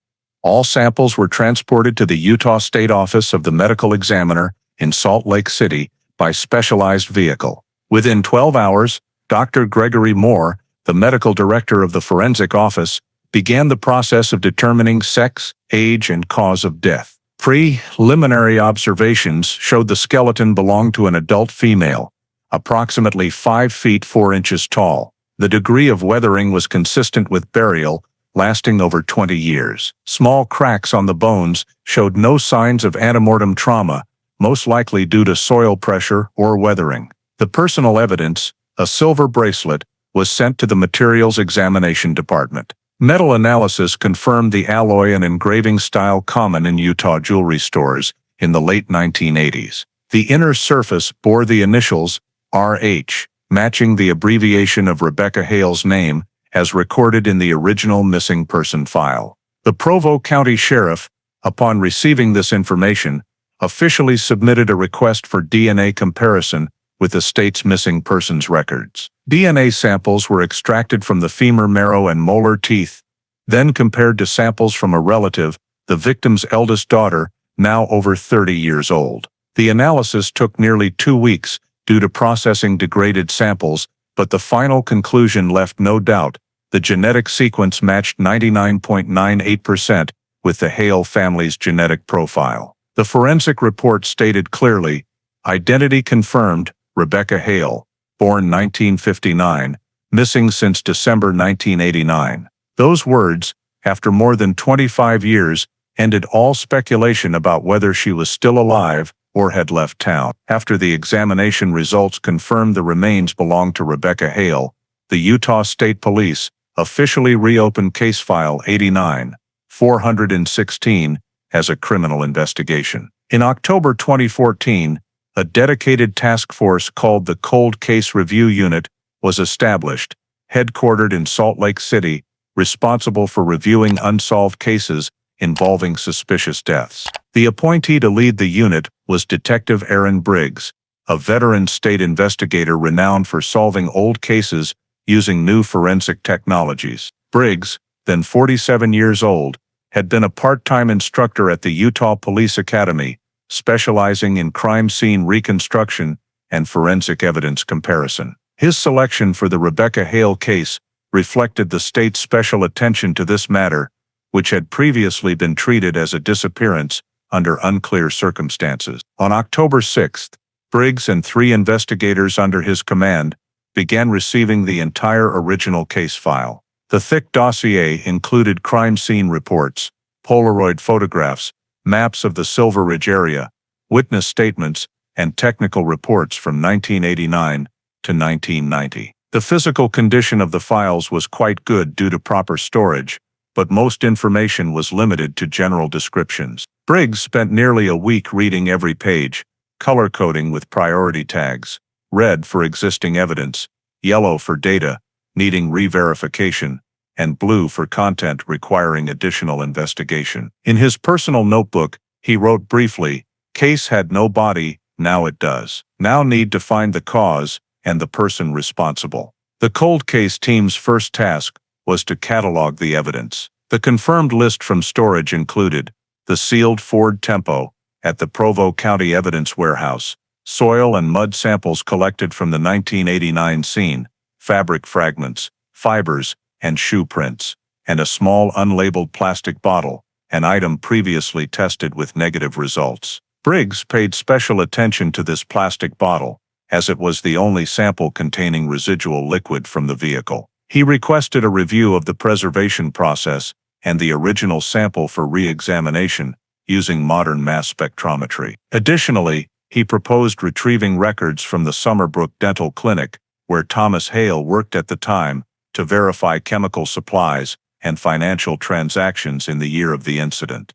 all samples were transported to the Utah State Office of the Medical Examiner in Salt Lake City by specialized vehicle. Within 12 hours, Dr. Gregory Moore, the medical director of the forensic office, began the process of determining sex, age, and cause of death. Preliminary observations showed the skeleton belonged to an adult female, approximately 5 feet 4 inches tall. The degree of weathering was consistent with burial, lasting over 20 years. Small cracks on the bones showed no signs of antemortem trauma, most likely due to soil pressure or weathering. The personal evidence, a silver bracelet, was sent to the Materials Examination Department. Metal analysis confirmed the alloy and engraving style common in Utah jewelry stores in the late 1980s. The inner surface bore the initials RH, matching the abbreviation of Rebecca Hale's name as recorded in the original missing person file. The Provo County Sheriff, upon receiving this information, officially submitted a request for DNA comparison with the state's missing persons records. DNA samples were extracted from the femur marrow and molar teeth, then compared to samples from a relative, the victim's eldest daughter, now over 30 years old. The analysis took nearly 2 weeks due to processing degraded samples, but the final conclusion left no doubt. The genetic sequence matched 99.98% with the Hale family's genetic profile. The forensic report stated clearly, identity confirmed, Rebecca Hale, born 1959, missing since December 1989. Those words, after more than 25 years, ended all speculation about whether she was still alive or had left town. After the examination results confirmed the remains belonged to Rebecca Hale, the Utah State Police officially reopened case file 89-416 as a criminal investigation. In October 2014, a dedicated task force called the Cold Case Review Unit was established, headquartered in Salt Lake City, responsible for reviewing unsolved cases involving suspicious deaths. The appointee to lead the unit was Detective Aaron Briggs, a veteran state investigator renowned for solving old cases using new forensic technologies. Briggs, then 47 years old, had been a part-time instructor at the Utah Police Academy, specializing in crime scene reconstruction and forensic evidence comparison. His selection for the Rebecca Hale case reflected the state's special attention to this matter, which had previously been treated as a disappearance under unclear circumstances. On October 6, Briggs and 3 investigators under his command began receiving the entire original case file. The thick dossier included crime scene reports, Polaroid photographs, maps of the Silverridge area, witness statements, and technical reports from 1989 to 1990. The physical condition of the files was quite good due to proper storage, but most information was limited to general descriptions. Briggs spent nearly a week reading every page, color-coding with priority tags: red for existing evidence, yellow for data needing re-verification, and blue for content requiring additional investigation. In his personal notebook, he wrote briefly, "Case had no body, now it does. Now need to find the cause and the person responsible." The cold case team's first task was to catalog the evidence. The confirmed list from storage included the sealed Ford Tempo at the Provo County Evidence Warehouse, soil and mud samples collected from the 1989 scene, fabric fragments, fibers, and shoe prints, and a small unlabeled plastic bottle, an item previously tested with negative results. Briggs paid special attention to this plastic bottle, as it was the only sample containing residual liquid from the vehicle. He requested a review of the preservation process and the original sample for re-examination using modern mass spectrometry. Additionally, he proposed retrieving records from the Summerbrook Dental Clinic, where Thomas Hale worked at the time, to verify chemical supplies and financial transactions in the year of the incident.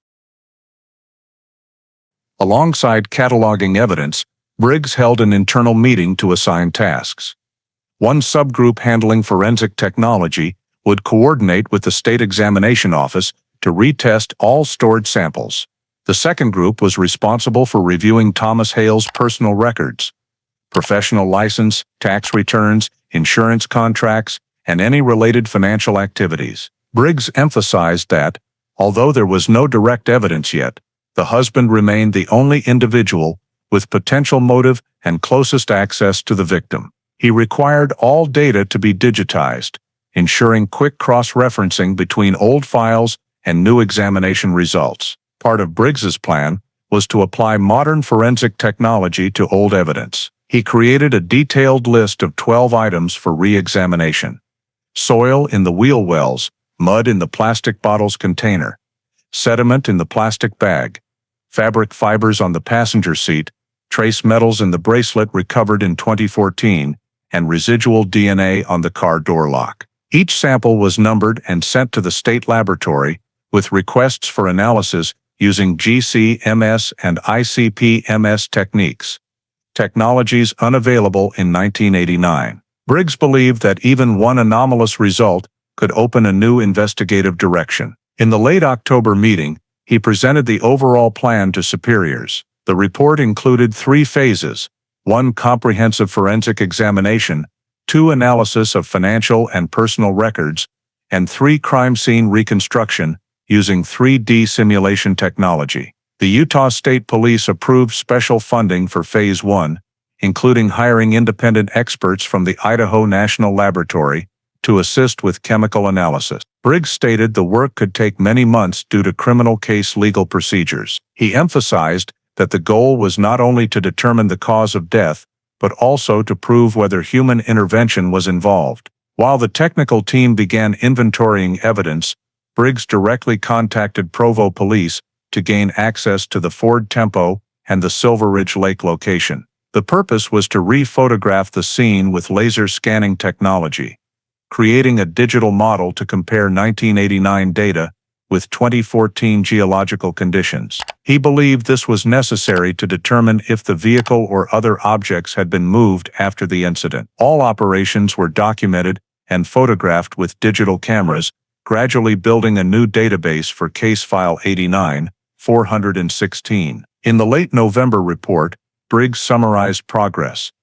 Alongside cataloging evidence, Briggs held an internal meeting to assign tasks. One subgroup handling forensic technology would coordinate with the State Examination Office to retest all stored samples. The second group was responsible for reviewing Thomas Hale's personal records, professional license, tax returns, insurance contracts, and any related financial activities. Briggs emphasized that, although there was no direct evidence yet, the husband remained the only individual with potential motive and closest access to the victim. He required all data to be digitized, ensuring quick cross-referencing between old files and new examination results. Part of Briggs's plan was to apply modern forensic technology to old evidence. He created a detailed list of 12 items for re-examination: soil in the wheel wells, mud in the plastic bottle's container, sediment in the plastic bag, fabric fibers on the passenger seat, trace metals in the bracelet recovered in 2014, and residual DNA on the car door lock. Each sample was numbered and sent to the state laboratory, with requests for analysis using GC-MS and ICP-MS techniques, technologies unavailable in 1989. Briggs believed that even one anomalous result could open a new investigative direction. In the late October meeting, he presented the overall plan to superiors. The report included 3 phases: 1 comprehensive forensic examination, 2 analysis of financial and personal records, and 3 crime scene reconstruction using 3D simulation technology. The Utah State Police approved special funding for Phase 1, including hiring independent experts from the Idaho National Laboratory to assist with chemical analysis. Briggs stated the work could take many months due to criminal case legal procedures. He emphasized that the goal was not only to determine the cause of death, but also to prove whether human intervention was involved. While the technical team began inventorying evidence, Briggs directly contacted Provo police to gain access to the Ford Tempo and the Silverridge Lake location. The purpose was to re-photograph the scene with laser scanning technology, creating a digital model to compare 1989 data with 2014 geological conditions. He believed this was necessary to determine if the vehicle or other objects had been moved after the incident. All operations were documented and photographed with digital cameras, gradually building a new database for Case File 89-416. In the late November report, Briggs summarized progress: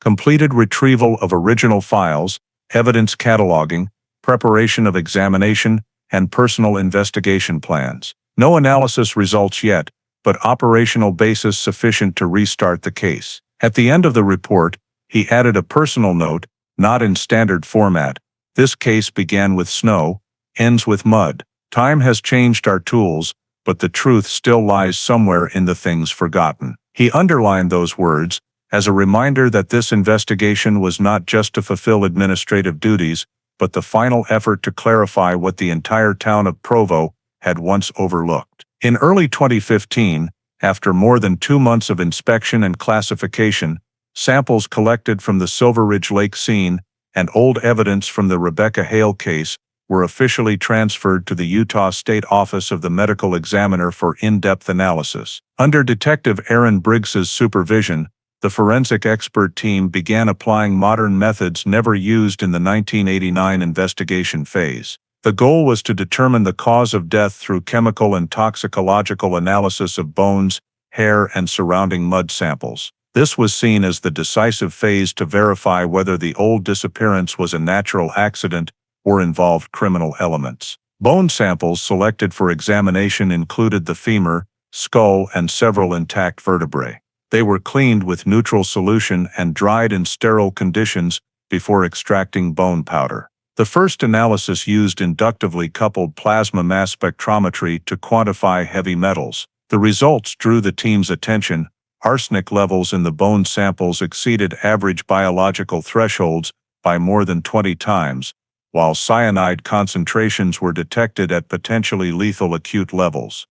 completed retrieval of original files, evidence cataloging, preparation of examination, and personal investigation plans. No analysis results yet, but operational basis sufficient to restart the case. At the end of the report, he added a personal note, not in standard format: "This case began with snow, ends with mud. Time has changed our tools, but the truth still lies somewhere in the things forgotten." He underlined those words as a reminder that this investigation was not just to fulfill administrative duties, but the final effort to clarify what the entire town of Provo had once overlooked. In early 2015, after more than 2 months of inspection and classification, samples collected from the Silverridge Lake scene and old evidence from the Rebecca Hale case were officially transferred to the Utah State Office of the Medical Examiner for in-depth analysis. Under Detective Aaron Briggs's supervision, the forensic expert team began applying modern methods never used in the 1989 investigation phase. The goal was to determine the cause of death through chemical and toxicological analysis of bones, hair, and surrounding mud samples. This was seen as the decisive phase to verify whether the old disappearance was a natural accident or involved criminal elements. Bone samples selected for examination included the femur, skull, and several intact vertebrae. They were cleaned with neutral solution and dried in sterile conditions before extracting bone powder. The first analysis used inductively coupled plasma mass spectrometry to quantify heavy metals. The results drew the team's attention. Arsenic levels in the bone samples exceeded average biological thresholds by more than 20 times, while cyanide concentrations were detected at potentially lethal acute levels.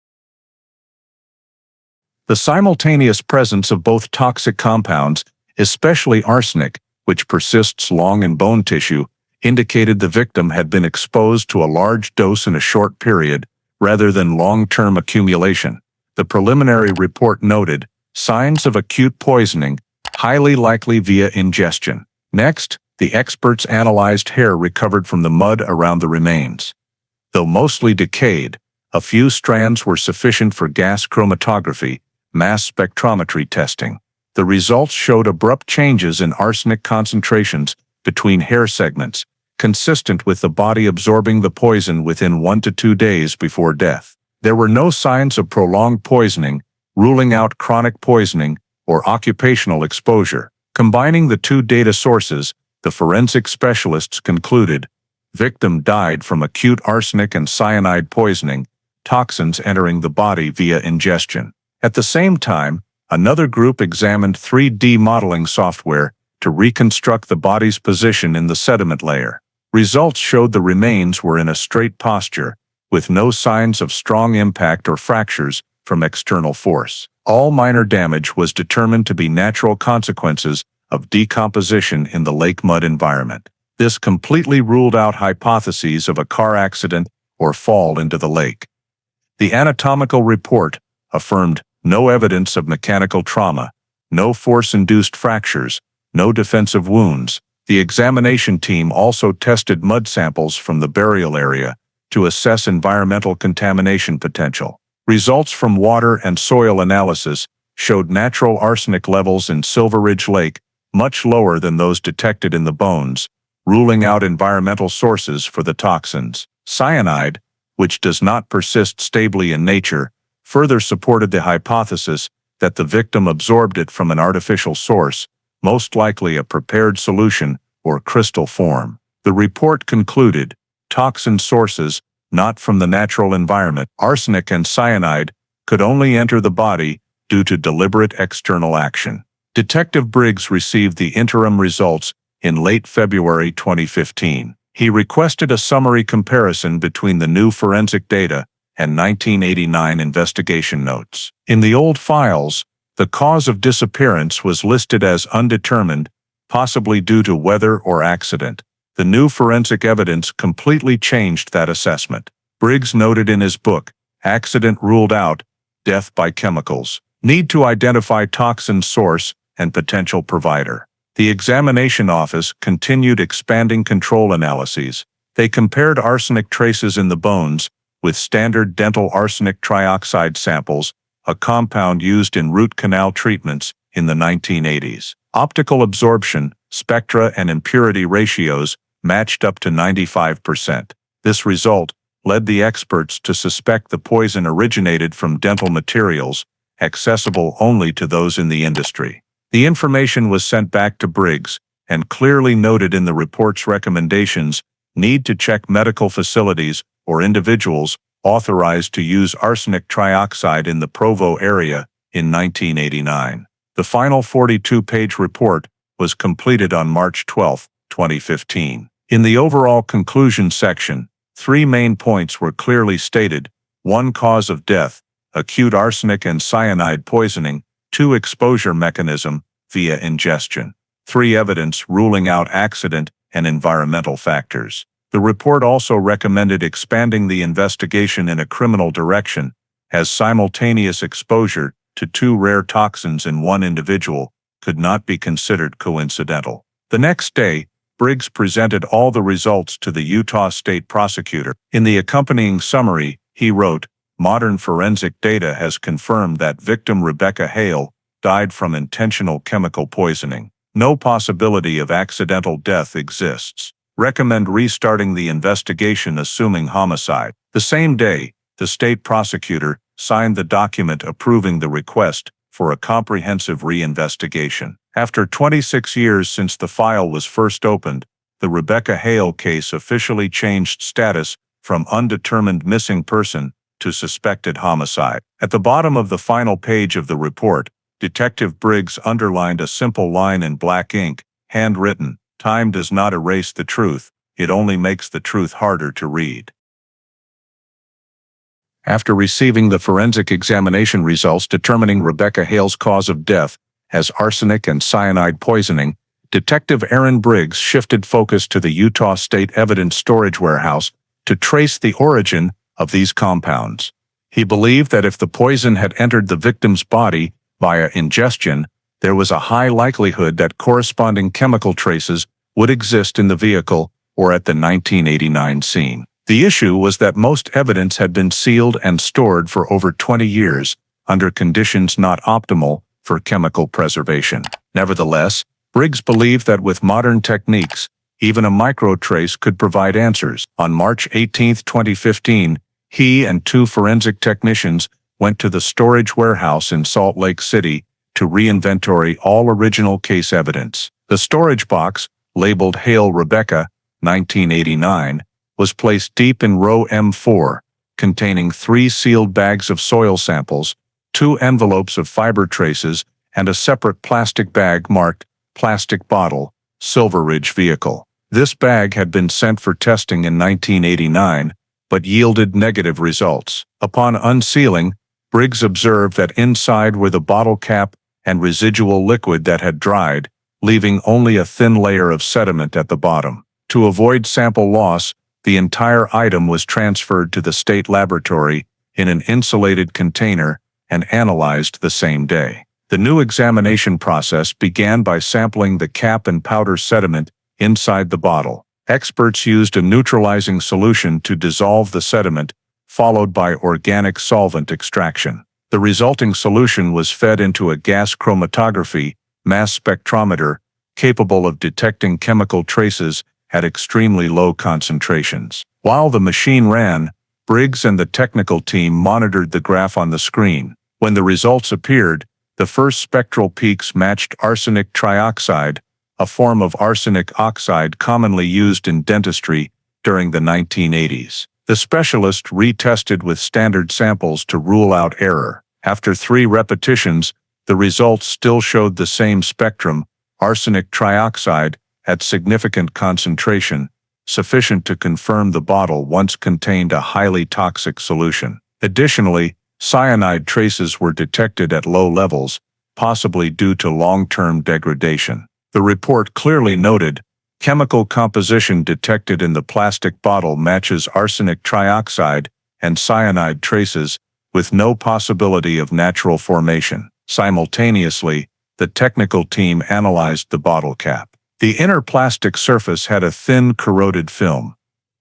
The simultaneous presence of both toxic compounds, especially arsenic, which persists long in bone tissue, indicated the victim had been exposed to a large dose in a short period, rather than long-term accumulation. The preliminary report noted signs of acute poisoning, highly likely via ingestion. Next, the experts analyzed hair recovered from the mud around the remains. Though mostly decayed, a few strands were sufficient for gas chromatography, mass spectrometry testing. The results showed abrupt changes in arsenic concentrations between hair segments, consistent with the body absorbing the poison within 1 to 2 days before death. There were no signs of prolonged poisoning, ruling out chronic poisoning or occupational exposure. Combining the two data sources, the forensic specialists concluded, victim died from acute arsenic and cyanide poisoning, toxins entering the body via ingestion. At the same time, another group examined 3D modeling software to reconstruct the body's position in the sediment layer. Results showed the remains were in a straight posture, with no signs of strong impact or fractures from external force. All minor damage was determined to be natural consequences of decomposition in the lake mud environment. This completely ruled out hypotheses of a car accident or fall into the lake. The anatomical report affirmed no evidence of mechanical trauma, no force-induced fractures, no defensive wounds. The examination team also tested mud samples from the burial area to assess environmental contamination potential. Results from water and soil analysis showed natural arsenic levels in Silverridge Lake much lower than those detected in the bones, ruling out environmental sources for the toxins. Cyanide, which does not persist stably in nature, further supported the hypothesis that the victim absorbed it from an artificial source, most likely a prepared solution or crystal form. The report concluded, toxin sources, not from the natural environment. Arsenic and cyanide could only enter the body due to deliberate external action. Detective Briggs received the interim results in late February 2015. He requested a summary comparison between the new forensic data and 1989 investigation notes. In the old files, the cause of disappearance was listed as undetermined, possibly due to weather or accident. The new forensic evidence completely changed that assessment. Briggs noted in his book, Accident Ruled Out, Death by Chemicals, need to identify toxin source and potential provider. The examination office continued expanding control analyses. They compared arsenic traces in the bones with standard dental arsenic trioxide samples, a compound used in root canal treatments in the 1980s. Optical absorption, spectra, and impurity ratios matched up to 95%. This result led the experts to suspect the poison originated from dental materials, accessible only to those in the industry. The information was sent back to Briggs and clearly noted in the report's recommendations need to check medical facilities or individuals authorized to use arsenic trioxide in the Provo area in 1989. The final 42-page report was completed on March 12, 2015. In the overall conclusion section, 3 main points were clearly stated: 1, cause of death, acute arsenic and cyanide poisoning; 2, exposure mechanism, via ingestion; 3, evidence ruling out accident and environmental factors. The report also recommended expanding the investigation in a criminal direction, as simultaneous exposure to two rare toxins in one individual could not be considered coincidental. The next day, Briggs presented all the results to the Utah State Prosecutor. In the accompanying summary, he wrote, "Modern forensic data has confirmed that victim Rebecca Hale died from intentional chemical poisoning. No possibility of accidental death exists. Recommend restarting the investigation assuming homicide." The same day, the state prosecutor signed the document approving the request for a comprehensive reinvestigation. After 26 years since the file was first opened, the Rebecca Hale case officially changed status from undetermined missing person to suspected homicide. At the bottom of the final page of the report, Detective Briggs underlined a simple line in black ink, handwritten, "Time does not erase the truth, it only makes the truth harder to read." After receiving the forensic examination results determining Rebecca Hale's cause of death as arsenic and cyanide poisoning, Detective Aaron Briggs shifted focus to the Utah State Evidence Storage Warehouse to trace the origin of these compounds. He believed that if the poison had entered the victim's body via ingestion, there was a high likelihood that corresponding chemical traces would exist in the vehicle or at the 1989 scene. The issue was that most evidence had been sealed and stored for over 20 years under conditions not optimal for chemical preservation. Nevertheless, Briggs believed that with modern techniques, even a microtrace could provide answers. On March 18, 2015, he and two forensic technicians went to the storage warehouse in Salt Lake City to reinventory all original case evidence. The storage box, labeled Hale Rebecca, 1989, was placed deep in row M4, containing 3 sealed bags of soil samples, 2 envelopes of fiber traces, and a separate plastic bag marked "Plastic Bottle, Silverridge Vehicle." This bag had been sent for testing in 1989, but yielded negative results. Upon unsealing, Briggs observed that inside were the bottle cap and residual liquid that had dried, leaving only a thin layer of sediment at the bottom. To avoid sample loss, the entire item was transferred to the state laboratory in an insulated container and analyzed the same day. The new examination process began by sampling the cap and powder sediment inside the bottle. Experts used a neutralizing solution to dissolve the sediment, followed by organic solvent extraction. The resulting solution was fed into a gas chromatography mass spectrometer capable of detecting chemical traces at extremely low concentrations. While the machine ran, Briggs and the technical team monitored the graph on the screen. When the results appeared, the first spectral peaks matched arsenic trioxide, a form of arsenic oxide commonly used in dentistry during the 1980s. The specialist retested with standard samples to rule out error. After 3 repetitions, the results still showed the same spectrum, arsenic trioxide, at significant concentration, sufficient to confirm the bottle once contained a highly toxic solution. Additionally, cyanide traces were detected at low levels, possibly due to long-term degradation. The report clearly noted, chemical composition detected in the plastic bottle matches arsenic trioxide and cyanide traces, with no possibility of natural formation. Simultaneously, the technical team analyzed the bottle cap. The inner plastic surface had a thin corroded film,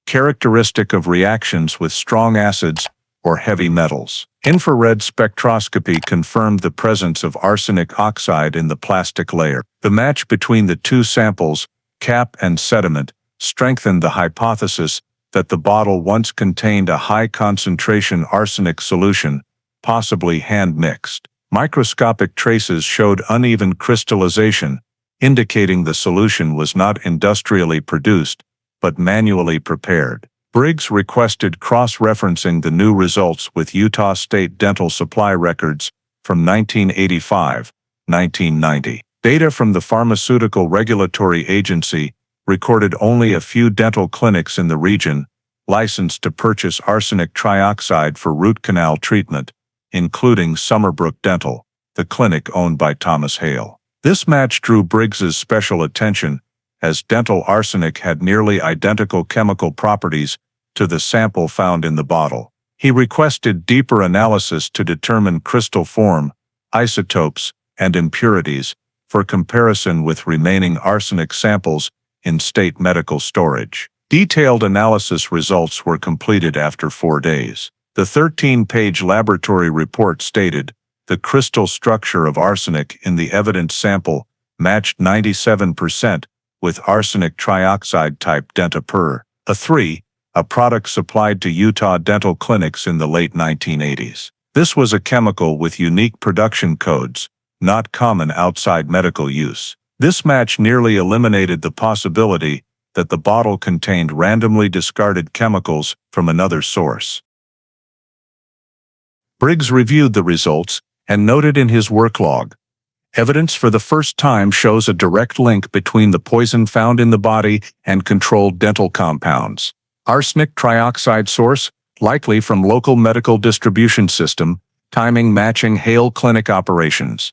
characteristic of reactions with strong acids or heavy metals. Infrared spectroscopy confirmed the presence of arsenic oxide in the plastic layer. The match between the 2 samples, cap and sediment, strengthened the hypothesis that the bottle once contained a high-concentration arsenic solution, possibly hand-mixed. Microscopic traces showed uneven crystallization, indicating the solution was not industrially produced, but manually prepared. Briggs requested cross-referencing the new results with Utah State dental supply records from 1985-1990. Data from the Pharmaceutical Regulatory Agency recorded only a few dental clinics in the region licensed to purchase arsenic trioxide for root canal treatment, including Summerbrook Dental, the clinic owned by Thomas Hale. This match drew Briggs's special attention, as dental arsenic had nearly identical chemical properties to the sample found in the bottle. He requested deeper analysis to determine crystal form, isotopes, and impurities for comparison with remaining arsenic samples in state medical storage. Detailed analysis results were completed after 4 days. The 13-page laboratory report stated the crystal structure of arsenic in the evidence sample matched 97% with arsenic trioxide type dentapur, a product supplied to Utah dental clinics in the late 1980s. This was a chemical with unique production codes, not common outside medical use. This match nearly eliminated the possibility that the bottle contained randomly discarded chemicals from another source. Briggs reviewed the results and noted in his work log, evidence for the first time shows a direct link between the poison found in the body and controlled dental compounds. Arsenic trioxide source, likely from local medical distribution system, timing matching Hale clinic operations.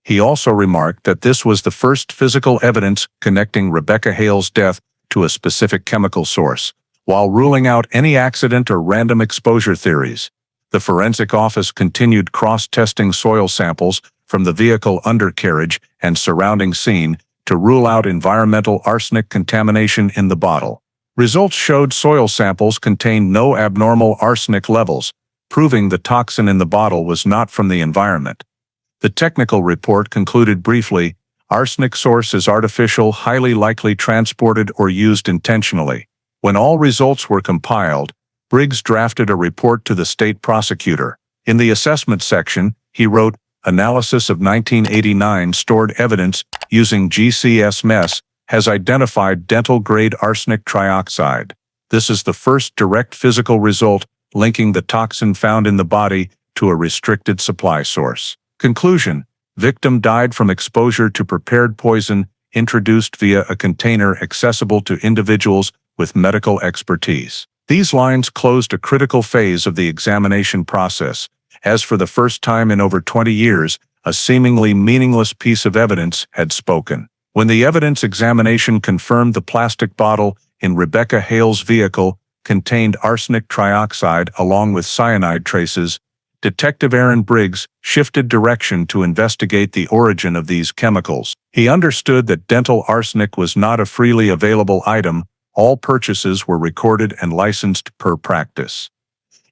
He also remarked that this was the first physical evidence connecting Rebecca Hale's death to a specific chemical source, while ruling out any accident or random exposure theories. The forensic office continued cross-testing soil samples from the vehicle undercarriage and surrounding scene to rule out environmental arsenic contamination in the bottle. Results showed soil samples contained no abnormal arsenic levels, proving the toxin in the bottle was not from the environment. The technical report concluded briefly, arsenic source is artificial, highly likely transported or used intentionally. When all results were compiled, Briggs drafted a report to the state prosecutor. In the assessment section, he wrote, analysis of 1989 stored evidence using GCS-MES has identified dental-grade arsenic trioxide. This is the first direct physical result linking the toxin found in the body to a restricted supply source. Conclusion: victim died from exposure to prepared poison introduced via a container accessible to individuals with medical expertise. These lines closed a critical phase of the examination process, as for the first time in over 20 years, a seemingly meaningless piece of evidence had spoken. When the evidence examination confirmed the plastic bottle in Rebecca Hale's vehicle contained arsenic trioxide along with cyanide traces, Detective Aaron Briggs shifted direction to investigate the origin of these chemicals. He understood that dental arsenic was not a freely available item. All purchases were recorded and licensed per practice.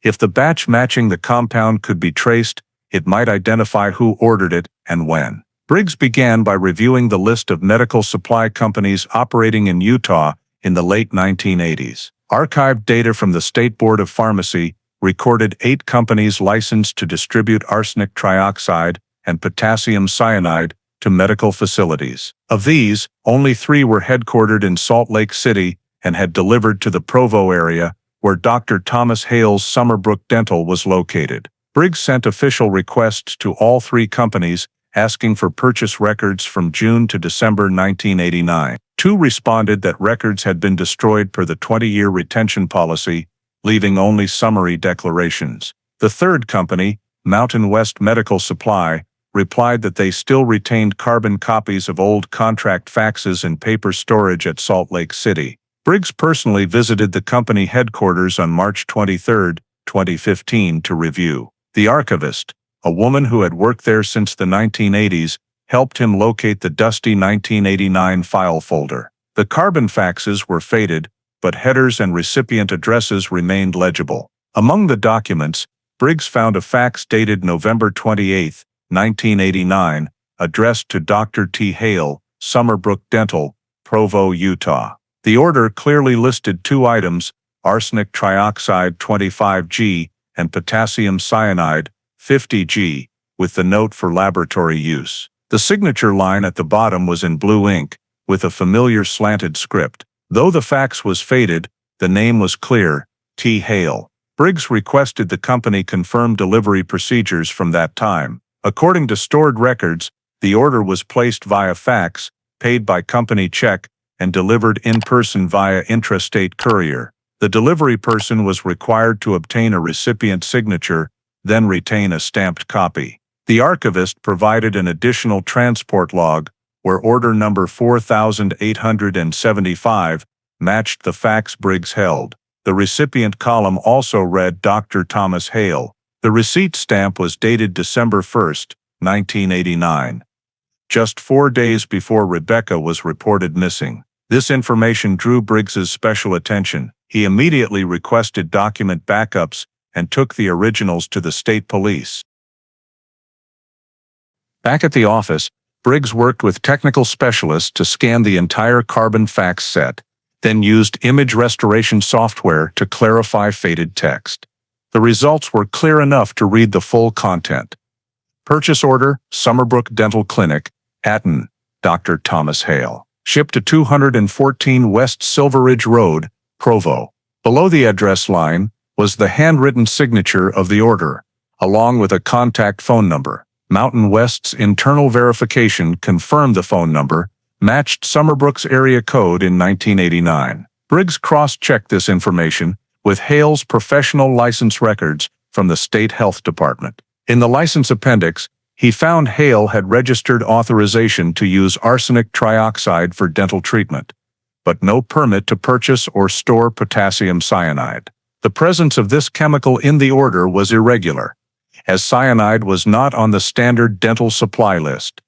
If the batch matching the compound could be traced, it might identify who ordered it and when. Briggs began by reviewing the list of medical supply companies operating in Utah in the late 1980s. Archived data from the State Board of Pharmacy recorded 8 companies licensed to distribute arsenic trioxide and potassium cyanide to medical facilities. Of these, only 3 were headquartered in Salt Lake City and had delivered to the Provo area, where Dr. Thomas Hale's Summerbrook Dental was located. Briggs sent official requests to all 3 companies asking for purchase records from June to December 1989. 2 responded that records had been destroyed per the 20-year retention policy, leaving only summary declarations. The 3rd company, Mountain West Medical Supply, replied that they still retained carbon copies of old contract faxes in paper storage at Salt Lake City. Briggs personally visited the company headquarters on March 23, 2015 to review. The archivist, a woman who had worked there since the 1980s, helped him locate the dusty 1989 file folder. The carbon faxes were faded, but headers and recipient addresses remained legible. Among the documents, Briggs found a fax dated November 28, 1989, addressed to Dr. T. Hale, Summerbrook Dental, Provo, Utah. The order clearly listed 2 items, arsenic trioxide 25G and potassium cyanide 50G, with the note for laboratory use. The signature line at the bottom was in blue ink, with a familiar slanted script. Though the fax was faded, the name was clear, T. Hale. Briggs requested the company confirm delivery procedures from that time. According to stored records, the order was placed via fax, paid by company check, and delivered in person via intrastate courier. The delivery person was required to obtain a recipient signature, then retain a stamped copy. The archivist provided an additional transport log, where order number 4875 matched the facts Briggs held. The recipient column also read Dr. Thomas Hale. The receipt stamp was dated December 1st, 1989, just 4 days before Rebecca was reported missing. This information drew Briggs's special attention. He immediately requested document backups and took the originals to the state police. Back at the office, Briggs worked with technical specialists to scan the entire carbon fax set, then used image restoration software to clarify faded text. The results were clear enough to read the full content. Purchase order, Summerbrook Dental Clinic, Atten, Dr. Thomas Hale. Shipped to 214 West Silverridge Road, Provo. Below the address line was the handwritten signature of the order, along with a contact phone number. Mountain West's internal verification confirmed the phone number matched Summerbrook's area code in 1989. Briggs cross-checked this information with Hale's professional license records from the state health department. In the license appendix, he found Hale had registered authorization to use arsenic trioxide for dental treatment, but no permit to purchase or store potassium cyanide. The presence of this chemical in the order was irregular, as cyanide was not on the standard dental supply list.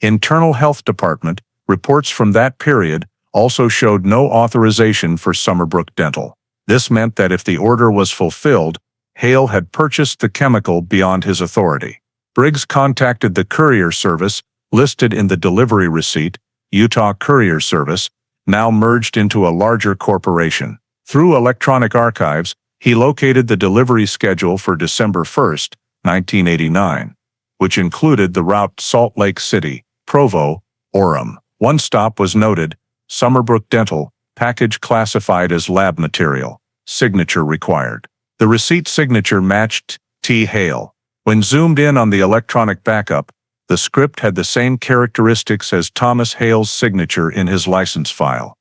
Internal Health Department reports from that period also showed no authorization for Summerbrook Dental. This meant that if the order was fulfilled, Hale had purchased the chemical beyond his authority. Briggs contacted the courier service listed in the delivery receipt, Utah Courier Service, now merged into a larger corporation. Through electronic archives, he located the delivery schedule for December 1st, 1989, which included the route Salt Lake City, Provo, Orem. One stop was noted, Summerbrook Dental, package classified as lab material, signature required. The receipt signature matched T. Hale. When zoomed in on the electronic backup, the script had the same characteristics as Thomas Hale's signature in his license file.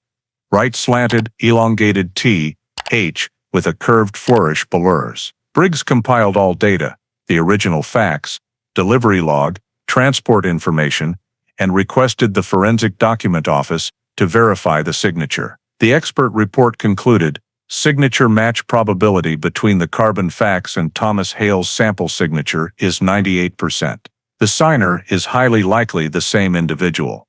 Right slanted, elongated T, H, with a curved flourish below. Briggs compiled all data, the original fax, delivery log, transport information, and requested the Forensic Document Office to verify the signature. The expert report concluded, signature match probability between the carbon fax and Thomas Hale's sample signature is 98%. The signer is highly likely the same individual.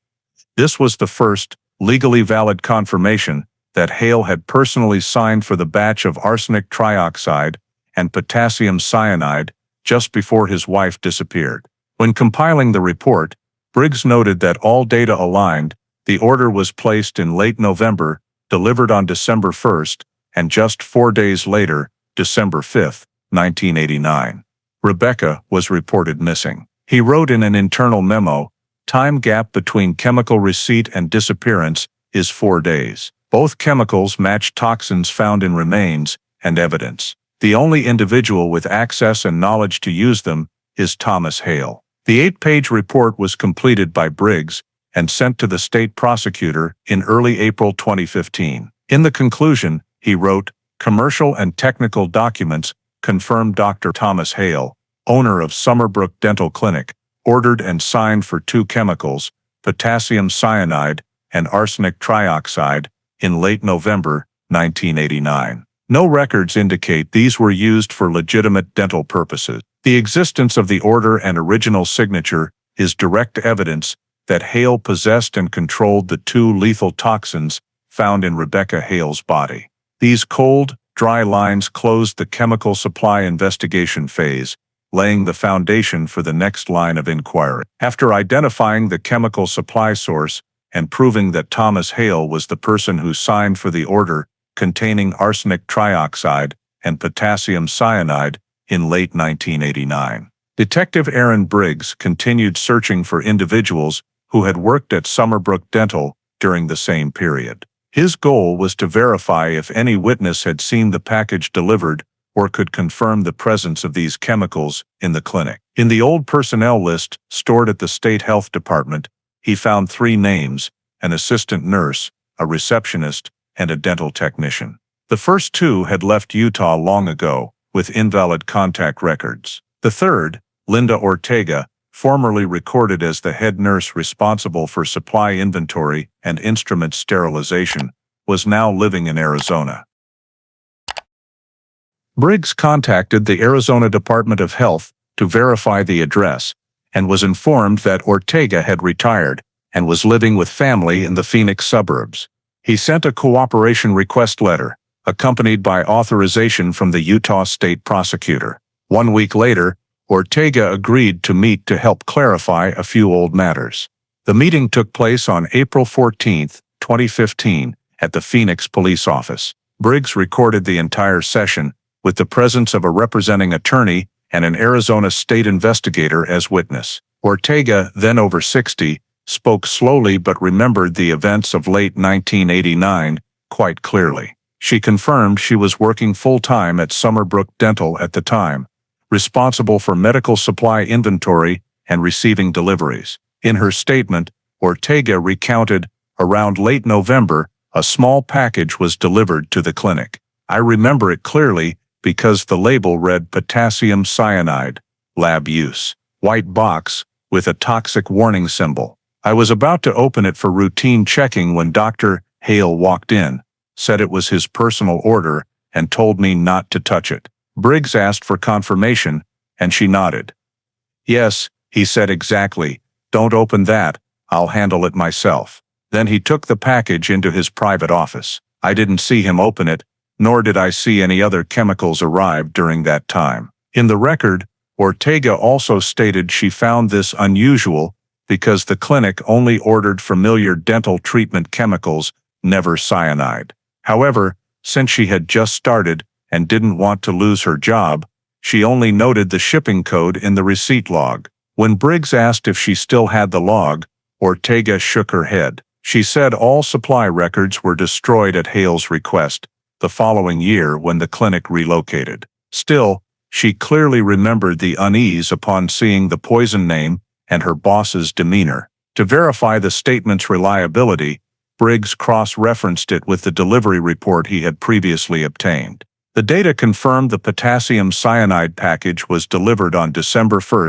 This was the first, legally valid confirmation that Hale had personally signed for the batch of arsenic trioxide and potassium cyanide just before his wife disappeared. When compiling the report, Briggs noted that all data aligned. The order was placed in late November, delivered on December 1st, and just 4 days later, December 5, 1989, Rebecca was reported missing. He wrote in an internal memo, time gap between chemical receipt and disappearance is 4 days. Both chemicals match toxins found in remains and evidence. The only individual with access and knowledge to use them is Thomas Hale. The 8-page report was completed by Briggs and sent to the state prosecutor in early April 2015. In the conclusion, he wrote, commercial and technical documents confirm Dr. Thomas Hale, owner of Summerbrook Dental Clinic, ordered and signed for 2 chemicals, potassium cyanide and arsenic trioxide, in late November 1989. No records indicate these were used for legitimate dental purposes. The existence of the order and original signature is direct evidence that Hale possessed and controlled the 2 lethal toxins found in Rebecca Hale's body. These cold, dry lines closed the chemical supply investigation phase, laying the foundation for the next line of inquiry. After identifying the chemical supply source and proving that Thomas Hale was the person who signed for the order containing arsenic trioxide and potassium cyanide in late 1989, Detective Aaron Briggs continued searching for individuals who had worked at Summerbrook Dental during the same period. His goal was to verify if any witness had seen the package delivered or could confirm the presence of these chemicals in the clinic. In the old personnel list stored at the State Health Department, he found 3 names: an assistant nurse, a receptionist, and a dental technician. The first 2 had left Utah long ago, with invalid contact records. The third, Linda Ortega, formerly recorded as the head nurse responsible for supply inventory and instrument sterilization, was now living in Arizona. Briggs contacted the Arizona Department of Health to verify the address, and was informed that Ortega had retired and was living with family in the Phoenix suburbs. He sent a cooperation request letter, accompanied by authorization from the Utah State Prosecutor. 1 week later, Ortega agreed to meet to help clarify a few old matters. The meeting took place on April 14, 2015, at the Phoenix Police Office. Briggs recorded the entire session, with the presence of a representing attorney and an Arizona state investigator as witness. Ortega, then over 60, spoke slowly but remembered the events of late 1989 quite clearly. She confirmed she was working full-time at Summerbrook Dental at the time, responsible for medical supply inventory and receiving deliveries. In her statement, Ortega recounted, around late November, a small package was delivered to the clinic. I remember it clearly because the label read potassium cyanide, lab use, white box, with a toxic warning symbol. I was about to open it for routine checking when Dr. Hale walked in, said it was his personal order, and told me not to touch it. Briggs asked for confirmation, and she nodded. Yes, he said exactly, don't open that, I'll handle it myself. Then he took the package into his private office. I didn't see him open it, nor did I see any other chemicals arrive during that time. In the record, Ortega also stated she found this unusual because the clinic only ordered familiar dental treatment chemicals, never cyanide. However, since she had just started and didn't want to lose her job, she only noted the shipping code in the receipt log. When Briggs asked if she still had the log, Ortega shook her head. She said all supply records were destroyed at Hale's request the following year when the clinic relocated. Still, she clearly remembered the unease upon seeing the poison name and her boss's demeanor. To verify the statement's reliability, Briggs cross-referenced it with the delivery report he had previously obtained. The data confirmed the potassium cyanide package was delivered on December 1,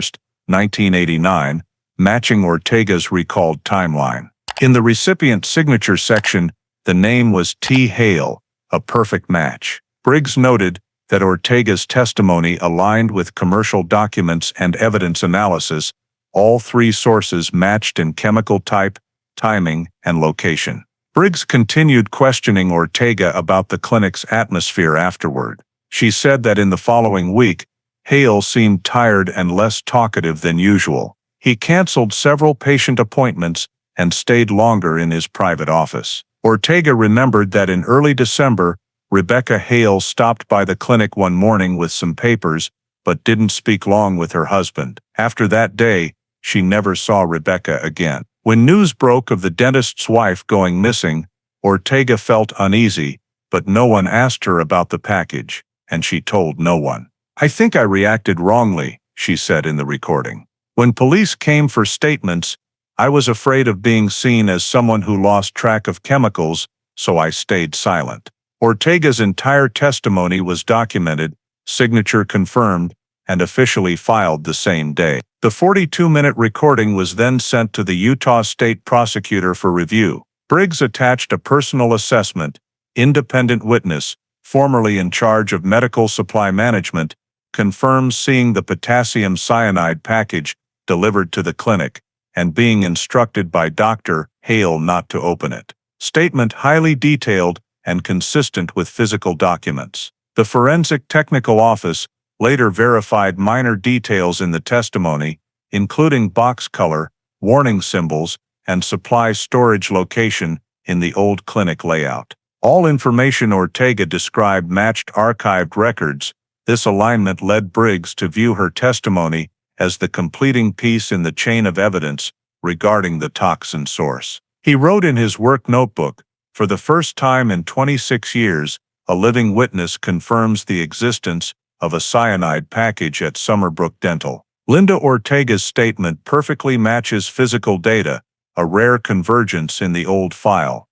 1989, matching Ortega's recalled timeline. In the recipient signature section, the name was T. Hale, a perfect match. Briggs noted that Ortega's testimony aligned with commercial documents and evidence analysis. All three sources matched in chemical type, timing, and location. Briggs continued questioning Ortega about the clinic's atmosphere afterward. She said that in the following week, Hale seemed tired and less talkative than usual. He canceled several patient appointments and stayed longer in his private office. Ortega remembered that in early December, Rebecca Hale stopped by the clinic one morning with some papers, but didn't speak long with her husband. After that day, she never saw Rebecca again. When news broke of the dentist's wife going missing, Ortega felt uneasy, but no one asked her about the package, and she told no one. I think I reacted wrongly, she said in the recording. When police came for statements, I was afraid of being seen as someone who lost track of chemicals, so I stayed silent. Ortega's entire testimony was documented, signature confirmed, and officially filed the same day. The 42-minute recording was then sent to the Utah State Prosecutor for review. Briggs attached a personal assessment, independent witness, formerly in charge of medical supply management, confirms seeing the potassium cyanide package delivered to the clinic and being instructed by Dr. Hale not to open it. Statement highly detailed and consistent with physical documents. The Forensic Technical Office later verified minor details in the testimony, including box color, warning symbols, and supply storage location in the old clinic layout. All information Ortega described matched archived records. This alignment led Briggs to view her testimony as the completing piece in the chain of evidence regarding the toxin source. He wrote in his work notebook, "For the first time in 26 years, a living witness confirms the existence of a cyanide package at Summerbrook Dental." Linda Ortega's statement perfectly matches physical data, a rare convergence in the old file.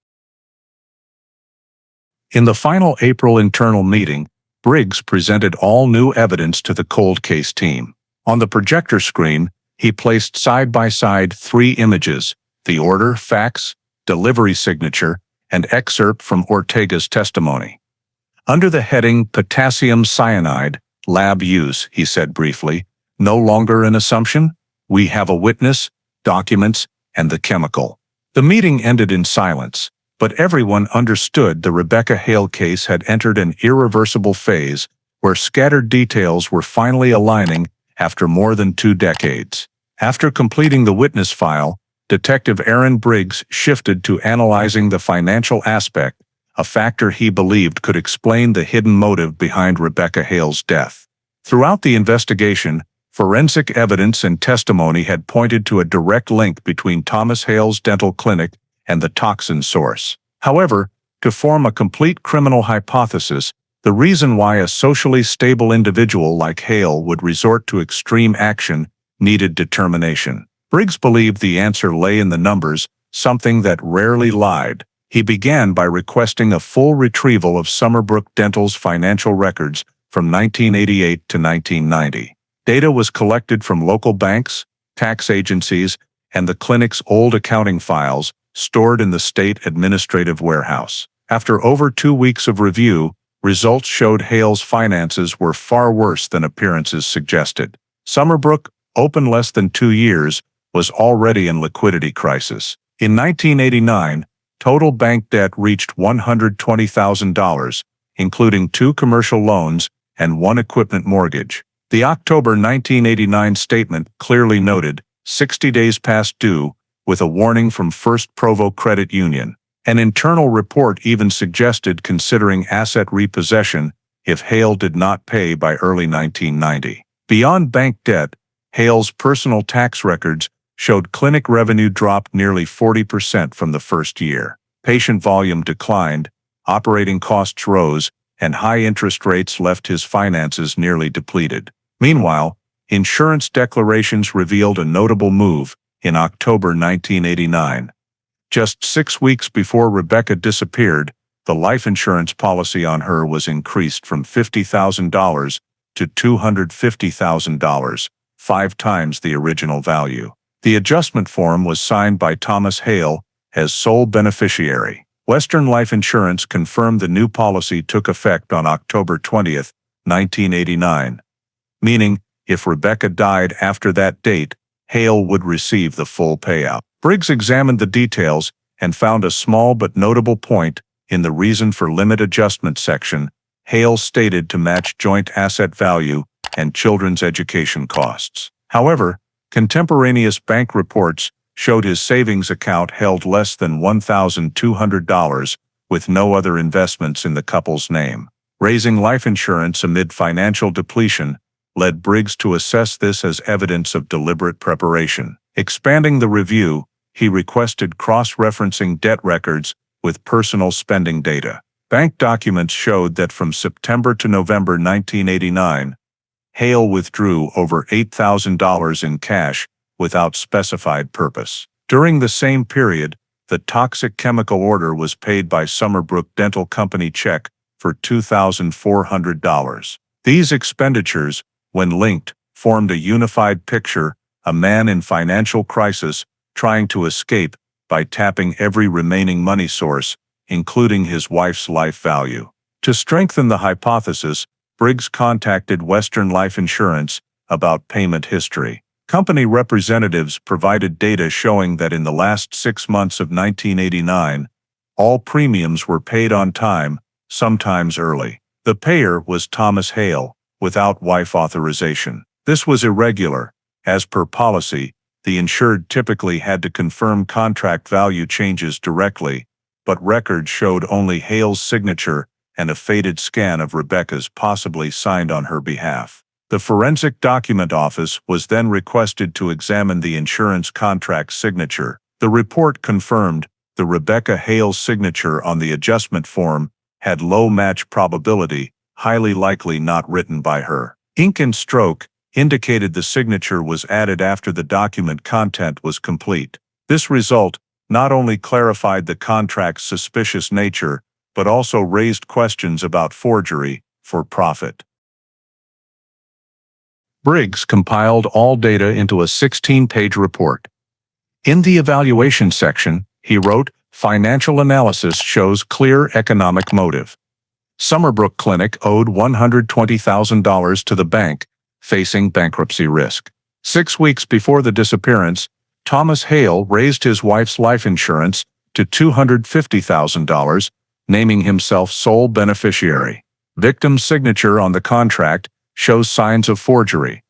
In the final April internal meeting, Briggs presented all new evidence to the cold case team. On the projector screen, He placed side by side 3 images: the order, fax, delivery signature, and excerpt from Ortega's testimony. Under the heading Potassium Cyanide, Lab Use, he said briefly, "No longer an assumption? We have a witness, documents, and the chemical." The meeting ended in silence, but everyone understood the Rebecca Hale case had entered an irreversible phase where scattered details were finally aligning after more than 2 decades. After completing the witness file, Detective Aaron Briggs shifted to analyzing the financial aspect, a factor he believed could explain the hidden motive behind Rebecca Hale's death. Throughout the investigation, forensic evidence and testimony had pointed to a direct link between Thomas Hale's dental clinic and the toxin source. However, to form a complete criminal hypothesis, the reason why a socially stable individual like Hale would resort to extreme action needed determination. Briggs believed the answer lay in the numbers, something that rarely lied. He began by requesting a full retrieval of Summerbrook Dental's financial records from 1988 to 1990. Data was collected from local banks, tax agencies, and the clinic's old accounting files stored in the state administrative warehouse. After over 2 weeks of review, results showed Hale's finances were far worse than appearances suggested. Summerbrook, open less than 2 years, was already in liquidity crisis. In 1989, total bank debt reached $120,000, including 2 commercial loans and 1 equipment mortgage. The October 1989 statement clearly noted 60 days past due, with a warning from First Provo Credit Union. An internal report even suggested considering asset repossession if Hale did not pay by early 1990. Beyond bank debt, Hale's personal tax records showed clinic revenue dropped nearly 40% from the first year. Patient volume declined, operating costs rose, and high interest rates left his finances nearly depleted. Meanwhile, insurance declarations revealed a notable move in October 1989. Just 6 weeks before Rebecca disappeared, the life insurance policy on her was increased from $50,000 to $250,000, 5 times the original value. The adjustment form was signed by Thomas Hale as sole beneficiary. Western Life Insurance confirmed the new policy took effect on October 20, 1989, meaning if Rebecca died after that date, Hale would receive the full payout. Briggs examined the details and found a small but notable point in the reason for limit adjustment section. Hale stated to match joint asset value and children's education costs. However, contemporaneous bank reports showed his savings account held less than $1,200, with no other investments in the couple's name. Raising life insurance amid financial depletion led Briggs to assess this as evidence of deliberate preparation. Expanding the review, he requested cross-referencing debt records with personal spending data. Bank documents showed that from September to November 1989, Hale withdrew over $8,000 in cash without specified purpose. During the same period, the toxic chemical order was paid by Summerbrook Dental Company check for $2,400. These expenditures, when linked, formed a unified picture: a man in financial crisis trying to escape by tapping every remaining money source, including his wife's life value. To strengthen the hypothesis, Briggs contacted Western Life Insurance about payment history. Company representatives provided data showing that in the last 6 months of 1989, all premiums were paid on time, sometimes early. The payer was Thomas Hale, without wife authorization. This was irregular. As per policy, the insured typically had to confirm contract value changes directly, but records showed only Hale's signature and a faded scan of Rebecca's, possibly signed on her behalf. The Forensic Document Office was then requested to examine the insurance contract signature. The report confirmed the Rebecca Hale signature on the adjustment form had low match probability, highly likely not written by her. Ink and stroke indicated the signature was added after the document content was complete. This result not only clarified the contract's suspicious nature, but also raised questions about forgery for profit. Briggs compiled all data into a 16-page report. In the evaluation section, he wrote, "Financial analysis shows clear economic motive. Summerbrook Clinic owed $120,000 to the bank, facing bankruptcy risk. 6 weeks before the disappearance, Thomas Hale raised his wife's life insurance to $250,000, naming himself sole beneficiary. Victim's signature on the contract shows signs of forgery.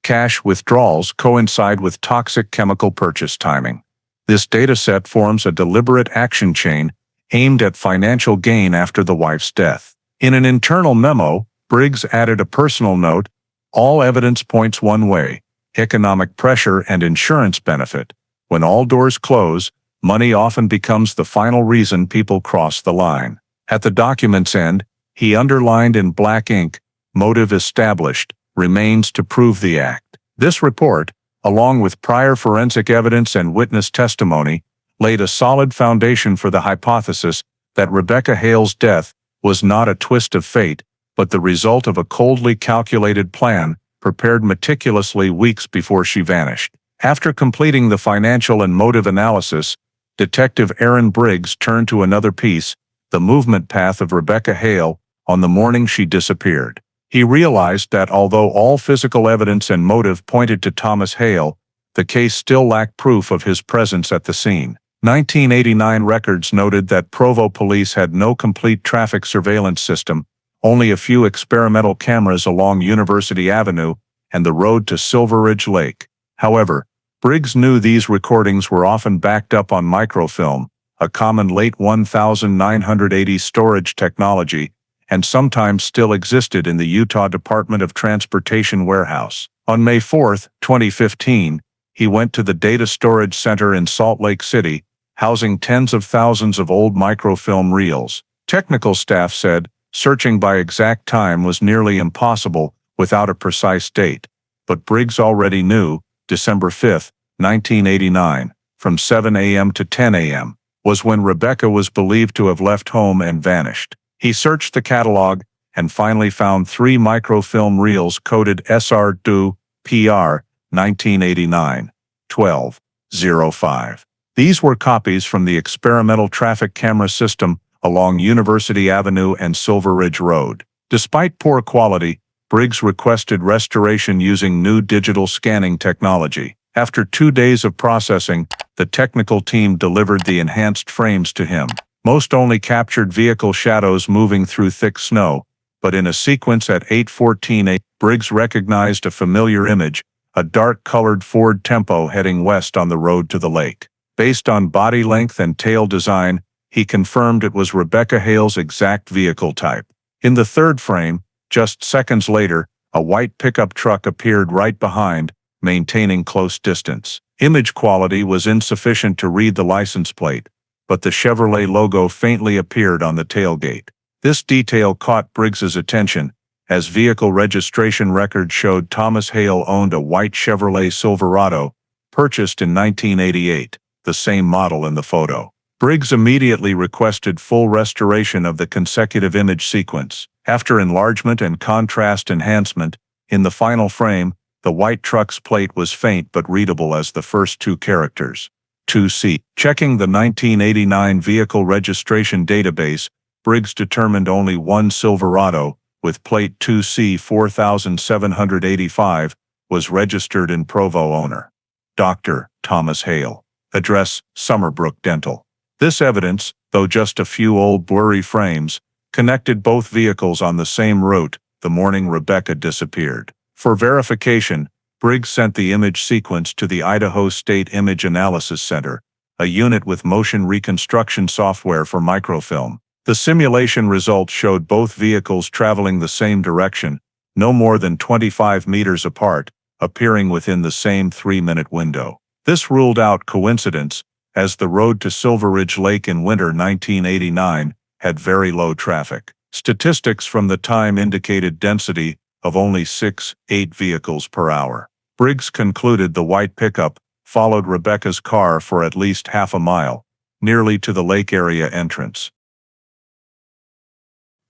Cash withdrawals coincide with toxic chemical purchase timing. This dataset forms a deliberate action chain aimed at financial gain after the wife's death." In an internal memo, Briggs added a personal note, "All evidence points one way: economic pressure and insurance benefit. When all doors close, money often becomes the final reason people cross the line." At the document's end, he underlined in black ink, "Motive established, remains to prove the act." This report, along with prior forensic evidence and witness testimony, laid a solid foundation for the hypothesis that Rebecca Hale's death was not a twist of fate, but the result of a coldly calculated plan prepared meticulously weeks before she vanished. After completing the financial and motive analysis, Detective Aaron Briggs turned to another piece, the movement path of Rebecca Hale, on the morning she disappeared. He realized that although all physical evidence and motive pointed to Thomas Hale, the case still lacked proof of his presence at the scene. 1989 records noted that Provo police had no complete traffic surveillance system, only a few experimental cameras along University Avenue and the road to Silverridge Lake. However, Briggs knew these recordings were often backed up on microfilm, a common late 1980s storage technology, and sometimes still existed in the Utah Department of Transportation warehouse. On May 4, 2015, he went to the Data Storage Center in Salt Lake City, housing tens of thousands of old microfilm reels. Technical staff said searching by exact time was nearly impossible without a precise date, but Briggs already knew December 5, 1989, from 7 a.m. to 10 a.m., was when Rebecca was believed to have left home and vanished. He searched the catalog and finally found 3 microfilm reels coded SR2 PR 1989 1205. These were copies from the experimental traffic camera system along University Avenue and Silverridge Road. Despite poor quality, Briggs requested restoration using new digital scanning technology. After 2 days of processing, the technical team delivered the enhanced frames to him. Most only captured vehicle shadows moving through thick snow, but in a sequence at 8:14 a.m., Briggs recognized a familiar image, a dark-colored Ford Tempo heading west on the road to the lake. Based on body length and tail design, he confirmed it was Rebecca Hale's exact vehicle type. In the third frame, just seconds later, a white pickup truck appeared right behind, maintaining close distance. Image quality was insufficient to read the license plate, but the Chevrolet logo faintly appeared on the tailgate. This detail caught Briggs's attention, as vehicle registration records showed Thomas Hale owned a white Chevrolet Silverado, purchased in 1988, the same model in the photo. Briggs immediately requested full restoration of the consecutive image sequence. After enlargement and contrast enhancement, in the final frame, the white truck's plate was faint but readable as the first 2 characters. 2C. Checking the 1989 vehicle registration database, Briggs determined only one Silverado, with plate 2C 4785, was registered in Provo. Owner: Dr. Thomas Hale. Address: Summerbrook Dental. This evidence, though just a few old blurry frames, connected both vehicles on the same route the morning Rebecca disappeared. For verification, Briggs sent the image sequence to the Idaho State Image Analysis Center, a unit with motion reconstruction software for microfilm. The simulation results showed both vehicles traveling the same direction, no more than 25 meters apart, appearing within the same 3-minute window. This ruled out coincidence, as the road to Silverridge Lake in winter 1989 had very low traffic. Statistics from the time indicated density of only 6-8 vehicles per hour. Briggs concluded the white pickup followed Rebecca's car for at least half a mile, nearly to the lake area entrance.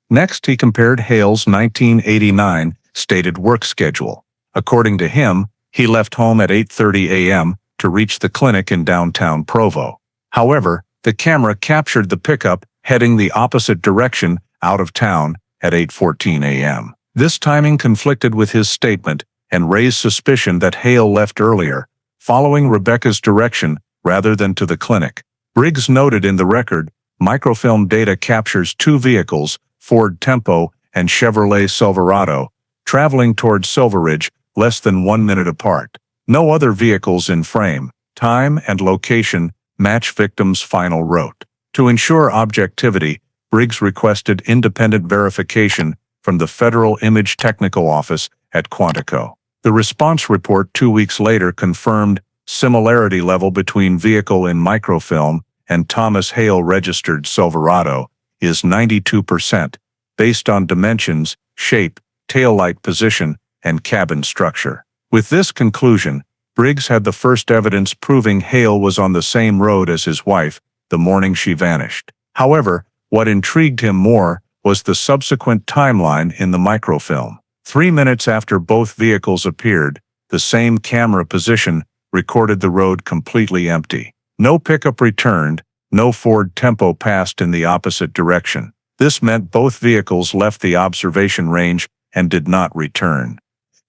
Next, he compared Hale's 1989 stated work schedule, According to him, he left home at 8:30 a.m. to reach the clinic in downtown Provo. However, the camera captured the pickup heading the opposite direction out of town at 8:14 a.m. This timing conflicted with his statement and raised suspicion that Hale left earlier, following Rebecca's direction rather than to the clinic. Briggs noted in the record, microfilm data captures two vehicles, Ford Tempo and Chevrolet Silverado, traveling towards Silverridge less than 1 minute apart. No other vehicles in frame, time, and location match victim's final route. To ensure objectivity, Briggs requested independent verification from the Federal Image Technical Office at Quantico. The response report 2 weeks later confirmed similarity level between vehicle in microfilm and Thomas Hale registered Silverado is 92%, based on dimensions, shape, taillight position, and cabin structure. With this conclusion, Briggs had the first evidence proving Hale was on the same road as his wife the morning she vanished. However, what intrigued him more was the subsequent timeline in the microfilm. 3 minutes after both vehicles appeared, the same camera position recorded the road completely empty. No pickup returned, no Ford Tempo passed in the opposite direction. This meant both vehicles left the observation range and did not return.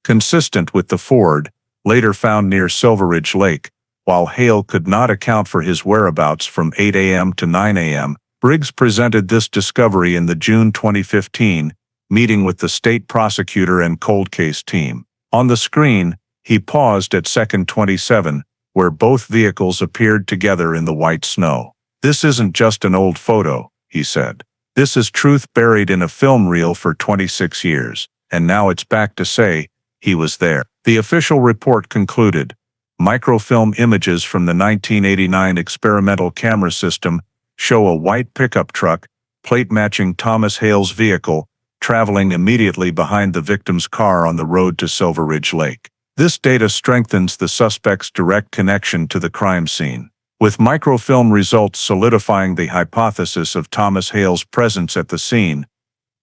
Consistent with the Ford, later found near Silverridge Lake, while Hale could not account for his whereabouts from 8 a.m. to 9 a.m., Briggs presented this discovery in the June 2015 meeting with the state prosecutor and cold case team. On the screen, he paused at second 27, where both vehicles appeared together in the white snow. "This isn't just an old photo," he said. "This is truth buried in a film reel for 26 years, and now it's back to say, he was there." The official report concluded, microfilm images from the 1989 experimental camera system show a white pickup truck, plate matching Thomas Hale's vehicle, traveling immediately behind the victim's car on the road to Silverridge Lake. This data strengthens the suspect's direct connection to the crime scene. With microfilm results solidifying the hypothesis of Thomas Hale's presence at the scene,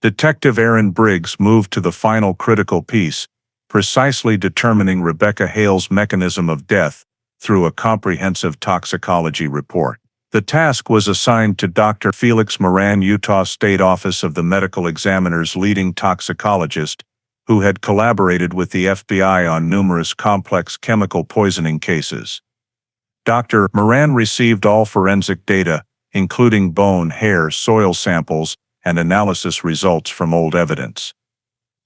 Detective Aaron Briggs moved to the final critical piece, precisely determining Rebecca Hale's mechanism of death through a comprehensive toxicology report. The task was assigned to Dr. Felix Moran, Utah State Office of the Medical Examiner's leading toxicologist, who had collaborated with the FBI on numerous complex chemical poisoning cases. Dr. Moran received all forensic data, including bone, hair, soil samples, and analysis results from old evidence,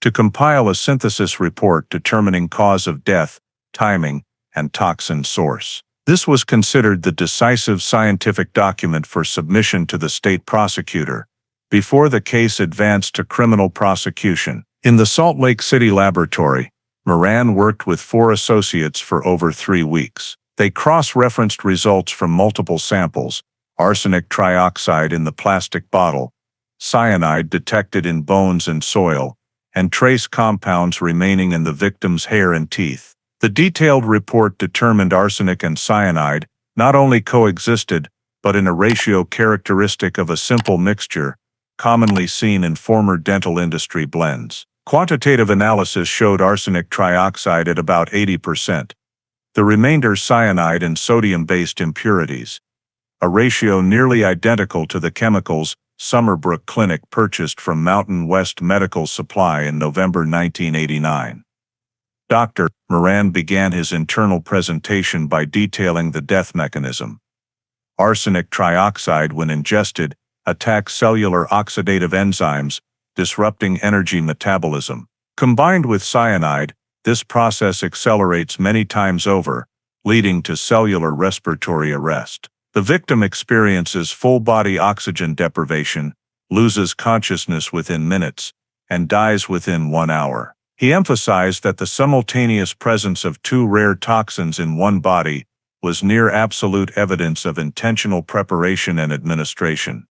to compile a synthesis report determining cause of death, timing, and toxin source. This was considered the decisive scientific document for submission to the state prosecutor before the case advanced to criminal prosecution. In the Salt Lake City laboratory, Moran worked with 4 associates for over 3 weeks. They cross-referenced results from multiple samples: arsenic trioxide in the plastic bottle, cyanide detected in bones and soil, and trace compounds remaining in the victim's hair and teeth. The detailed report determined arsenic and cyanide not only coexisted, but in a ratio characteristic of a simple mixture, commonly seen in former dental industry blends. Quantitative analysis showed arsenic trioxide at about 80%. The remainder cyanide and sodium-based impurities, a ratio nearly identical to the chemicals Summerbrook Clinic purchased from Mountain West Medical Supply in November 1989. Dr. Moran began his internal presentation by detailing the death mechanism. Arsenic trioxide, when ingested, attacks cellular oxidative enzymes, disrupting energy metabolism. Combined with cyanide, this process accelerates many times over, leading to cellular respiratory arrest. The victim experiences full-body oxygen deprivation, loses consciousness within minutes, and dies within 1 hour. He emphasized that the simultaneous presence of 2 rare toxins in one body was near absolute evidence of intentional preparation and administration.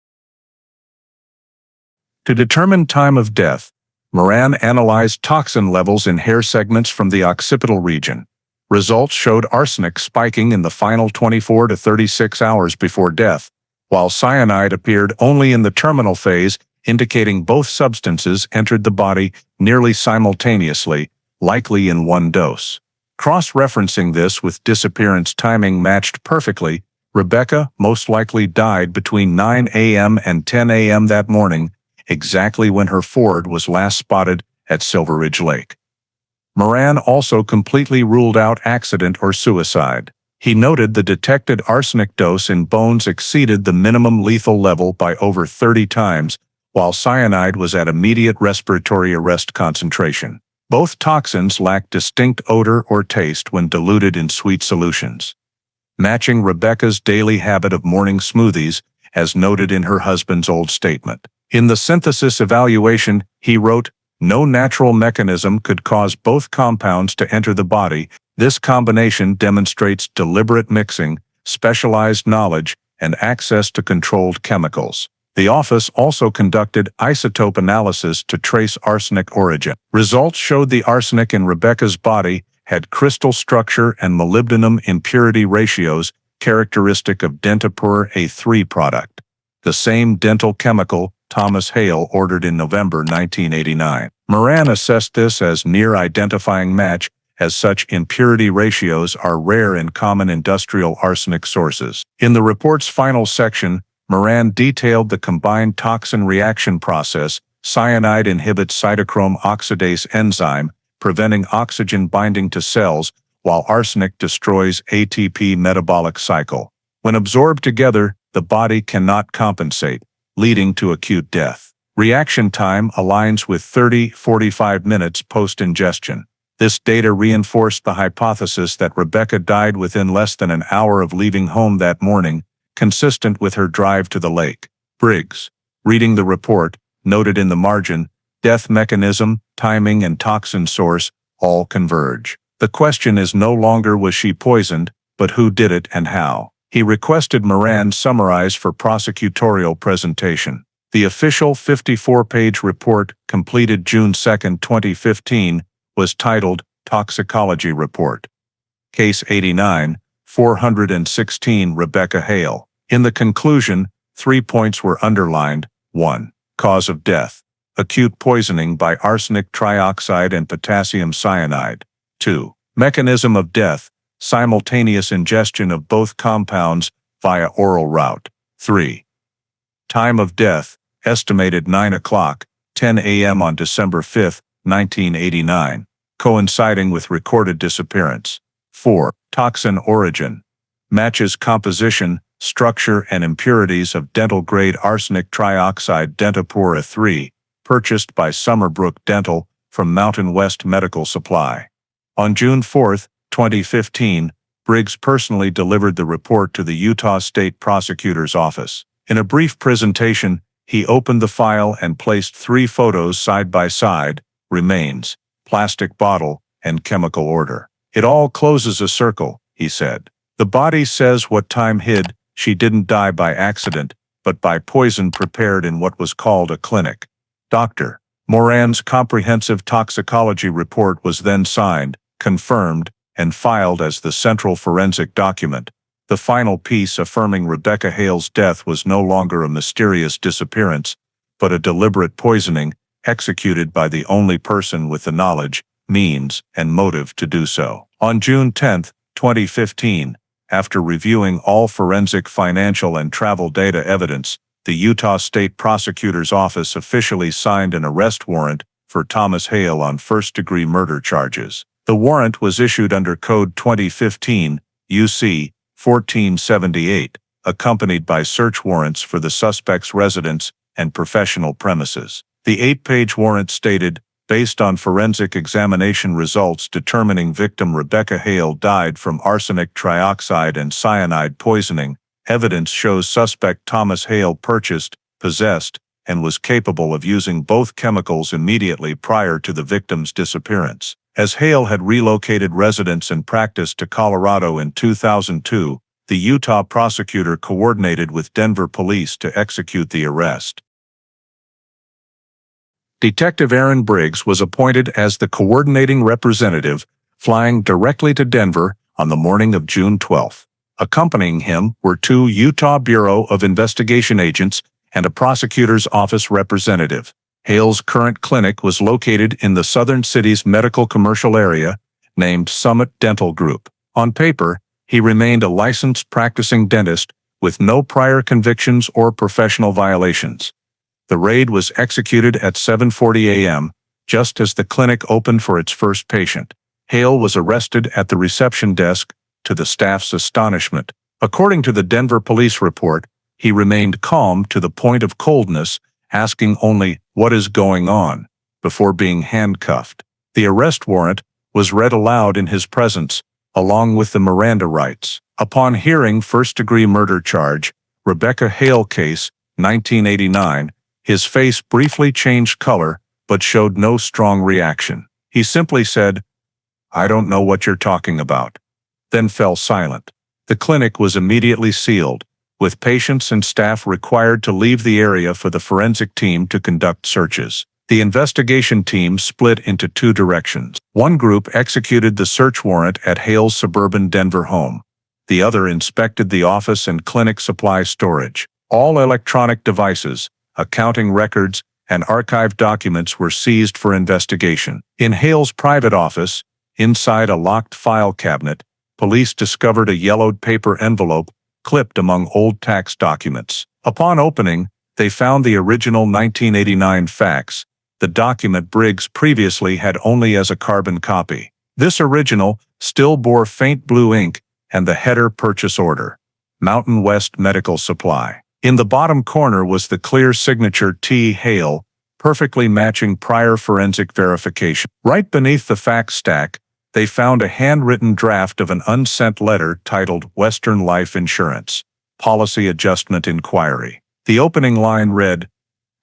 To determine time of death, Moran analyzed toxin levels in hair segments from the occipital region. Results showed arsenic spiking in the final 24 to 36 hours before death, while cyanide appeared only in the terminal phase, indicating both substances entered the body nearly simultaneously, likely in one dose. Cross-referencing this with disappearance timing matched perfectly, Rebecca most likely died between 9 a.m. and 10 a.m. that morning, exactly when her Ford was last spotted at Silverridge Lake. Moran also completely ruled out accident or suicide. He noted the detected arsenic dose in bones exceeded the minimum lethal level by over 30 times, while cyanide was at immediate respiratory arrest concentration. Both toxins lack distinct odor or taste when diluted in sweet solutions, matching Rebecca's daily habit of morning smoothies, as noted in her husband's old statement. In the synthesis evaluation, he wrote, "No natural mechanism could cause both compounds to enter the body. This combination demonstrates deliberate mixing, specialized knowledge, and access to controlled chemicals." The office also conducted isotope analysis to trace arsenic origin. Results showed the arsenic in Rebecca's body had crystal structure and molybdenum impurity ratios characteristic of Dentapur A3 product, the same dental chemical Thomas Hale ordered in November 1989. Moran assessed this as near-identifying match, as such impurity ratios are rare in common industrial arsenic sources. In the report's final section, Moran detailed the combined toxin reaction process. Cyanide inhibits cytochrome oxidase enzyme, preventing oxygen binding to cells, while arsenic destroys ATP metabolic cycle. When absorbed together, the body cannot compensate, leading to acute death. Reaction time aligns with 30-45 minutes post-ingestion. This data reinforced the hypothesis that Rebecca died within less than an hour of leaving home that morning, consistent with her drive to the lake. Briggs, reading the report, noted in the margin, death mechanism, timing, and toxin source all converge. The question is no longer was she poisoned, but who did it and how. He requested Moran summarize for prosecutorial presentation. The official 54-page report, completed June 2, 2015, was titled Toxicology Report. Case 89, 416 Rebecca Hale. In the conclusion, 3 points were underlined. 1. Cause of death: acute poisoning by arsenic trioxide and potassium cyanide. 2. Mechanism of death: simultaneous ingestion of both compounds via oral route. 3. Time of death: estimated 9 o'clock, 10 a.m. on December 5, 1989, coinciding with recorded disappearance. 4. Toxin origin: matches composition, structure, and impurities of dental-grade arsenic trioxide Dentapur A3, purchased by Summerbrook Dental from Mountain West Medical Supply. On June 4, 2015, Briggs personally delivered the report to the Utah State Prosecutor's Office. In a brief presentation, he opened the file and placed 3 photos side by side: remains, plastic bottle, and chemical order. "It all closes a circle," he said. "The body says what time hid. She didn't die by accident, but by poison prepared in what was called a clinic." Dr. Moran's comprehensive toxicology report was then signed, confirmed, and filed as the central forensic document, the final piece affirming Rebecca Hale's death was no longer a mysterious disappearance, but a deliberate poisoning, executed by the only person with the knowledge, means, and motive to do so. On June 10, 2015, after reviewing all forensic, financial, and travel data evidence, the Utah State Prosecutor's Office officially signed an arrest warrant for Thomas Hale on first-degree murder charges. The warrant was issued under Code 2015, UC 1478, accompanied by search warrants for the suspect's residence and professional premises. The 8-page warrant stated, based on forensic examination results determining victim Rebecca Hale died from arsenic trioxide and cyanide poisoning, evidence shows suspect Thomas Hale purchased, possessed, and was capable of using both chemicals immediately prior to the victim's disappearance. As Hale had relocated residence and practice to Colorado in 2002, the Utah prosecutor coordinated with Denver police to execute the arrest. Detective Aaron Briggs was appointed as the coordinating representative, flying directly to Denver on the morning of June 12. Accompanying him were 2 Utah Bureau of Investigation agents and a prosecutor's office representative. Hale's current clinic was located in the southern city's medical commercial area, named Summit Dental Group. On paper, he remained a licensed practicing dentist with no prior convictions or professional violations. The raid was executed at 7:40 a.m., just as the clinic opened for its first patient. Hale was arrested at the reception desk, to the staff's astonishment. According to the Denver police report, he remained calm to the point of coldness, asking only, "What is going on?" before being handcuffed. The arrest warrant was read aloud in his presence, along with the Miranda rights. Upon hearing first-degree murder charge, Rebecca Hale case, 1989, his face briefly changed color but showed no strong reaction. He simply said, "I don't know what you're talking about," then fell silent. The clinic was immediately sealed, with patients and staff required to leave the area for the forensic team to conduct searches. The investigation team split into two directions. One group executed the search warrant at Hale's suburban Denver home. The other inspected the office and clinic supply storage. All electronic devices, accounting records, and archived documents were seized for investigation. In Hale's private office, inside a locked file cabinet, police discovered a yellowed paper envelope clipped among old tax documents. Upon opening, they found the original 1989 fax, the document Briggs previously had only as a carbon copy. This original still bore faint blue ink and the header purchase order, Mountain West Medical Supply. In the bottom corner was the clear signature T. Hale, perfectly matching prior forensic verification. Right beneath the fax stack, they found a handwritten draft of an unsent letter titled Western Life Insurance, Policy Adjustment Inquiry. The opening line read,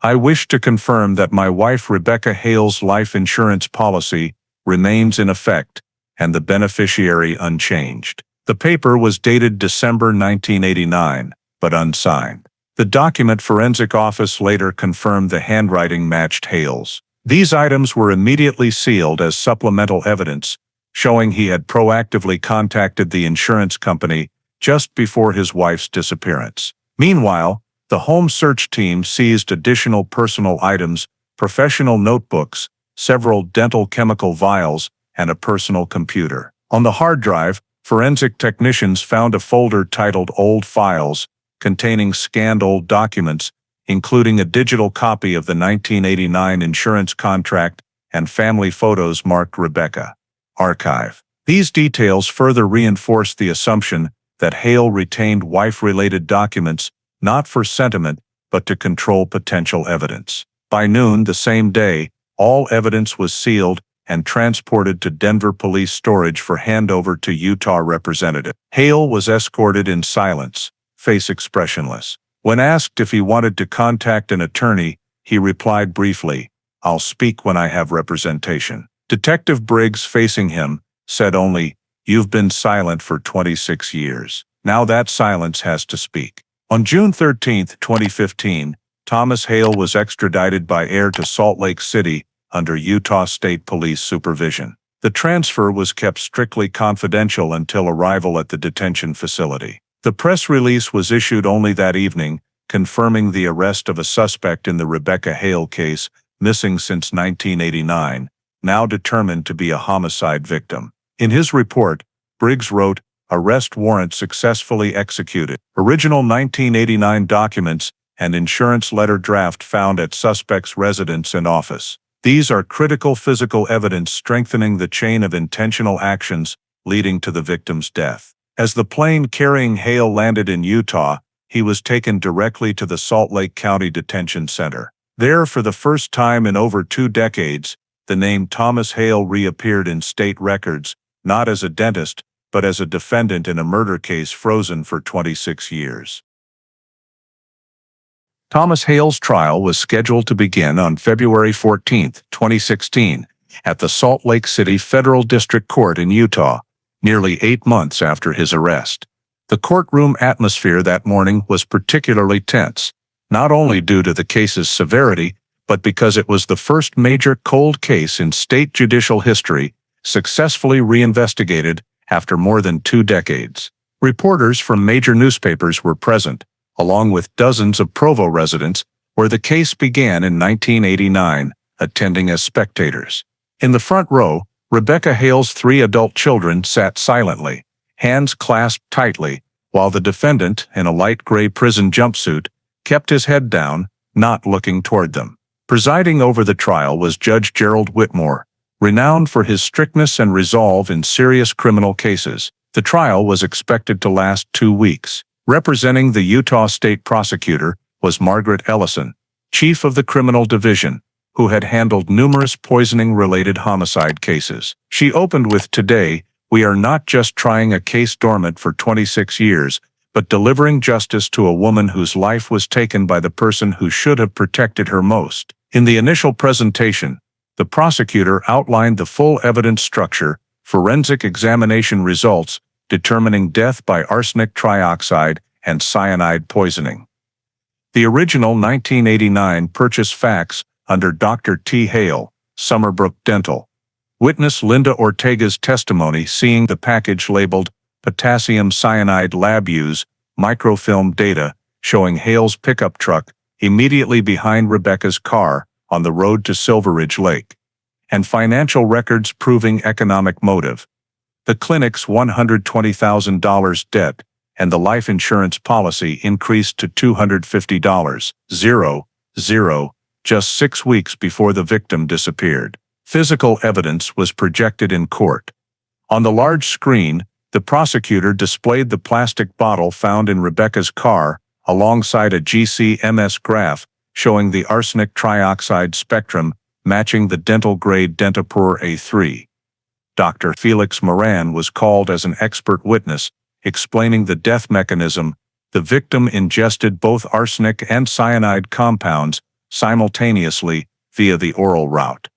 "I wish to confirm that my wife Rebecca Hale's life insurance policy remains in effect and the beneficiary unchanged." The paper was dated December 1989, but unsigned. The document forensic office later confirmed the handwriting matched Hale's. These items were immediately sealed as supplemental evidence, showing he had proactively contacted the insurance company just before his wife's disappearance. Meanwhile, the home search team seized additional personal items, professional notebooks, several dental chemical vials, and a personal computer. On the hard drive, forensic technicians found a folder titled Old Files, containing scanned old documents, including a digital copy of the 1989 insurance contract and family photos marked Rebecca. Archive. These details further reinforced the assumption that Hale retained wife-related documents not for sentiment, but to control potential evidence. By noon the same day, all evidence was sealed and transported to Denver police storage for handover to Utah representative. Hale was escorted in silence, face expressionless. When asked if he wanted to contact an attorney, he replied briefly, "I'll speak when I have representation." Detective Briggs, facing him, said only, "You've been silent for 26 years. Now that silence has to speak." On June 13, 2015, Thomas Hale was extradited by air to Salt Lake City under Utah State Police supervision. The transfer was kept strictly confidential until arrival at the detention facility. The press release was issued only that evening, confirming the arrest of a suspect in the Rebecca Hale case, missing since 1989, now determined to be a homicide victim. In his report, Briggs wrote, "Arrest warrant successfully executed. Original 1989 documents and insurance letter draft found at suspect's residence and office. These are critical physical evidence strengthening the chain of intentional actions leading to the victim's death." As the plane carrying Hale landed in Utah, he was taken directly to the Salt Lake County Detention Center. There, for the first time in over 2 decades, the name Thomas Hale reappeared in state records, not as a dentist, but as a defendant in a murder case frozen for 26 years. Thomas Hale's trial was scheduled to begin on February 14, 2016, at the Salt Lake City Federal District Court in Utah, nearly 8 months after his arrest. The courtroom atmosphere that morning was particularly tense, not only due to the case's severity, but because it was the first major cold case in state judicial history successfully reinvestigated after more than 2 decades. Reporters from major newspapers were present, along with dozens of Provo residents, where the case began in 1989, attending as spectators. In the front row, Rebecca Hale's 3 adult children sat silently, hands clasped tightly, while the defendant, in a light gray prison jumpsuit, kept his head down, not looking toward them. Presiding over the trial was Judge Gerald Whitmore, renowned for his strictness and resolve in serious criminal cases. The trial was expected to last 2 weeks. Representing the Utah State Prosecutor was Margaret Olsen, chief of the Criminal Division, who had handled numerous poisoning-related homicide cases. She opened with, "Today, we are not just trying a case dormant for 26 years, but delivering justice to a woman whose life was taken by the person who should have protected her most." In the initial presentation, the prosecutor outlined the full evidence structure, forensic examination results, determining death by arsenic trioxide and cyanide poisoning. The original 1989 purchase facts under Dr. T. Hale, Summerbrook Dental. Witness Linda Ortega's testimony seeing the package labeled potassium cyanide lab use, microfilm data showing Hale's pickup truck immediately behind Rebecca's car on the road to Silverridge Lake, and financial records proving economic motive. The clinic's $120,000 debt and the life insurance policy increased to $250,000, just 6 weeks before the victim disappeared. Physical evidence was projected in court. On the large screen, the prosecutor displayed the plastic bottle found in Rebecca's car alongside a GC-MS graph showing the arsenic trioxide spectrum matching the dental-grade Dentapur A3. Dr. Felix Moran was called as an expert witness, explaining the death mechanism. The victim ingested both arsenic and cyanide compounds simultaneously via the oral route.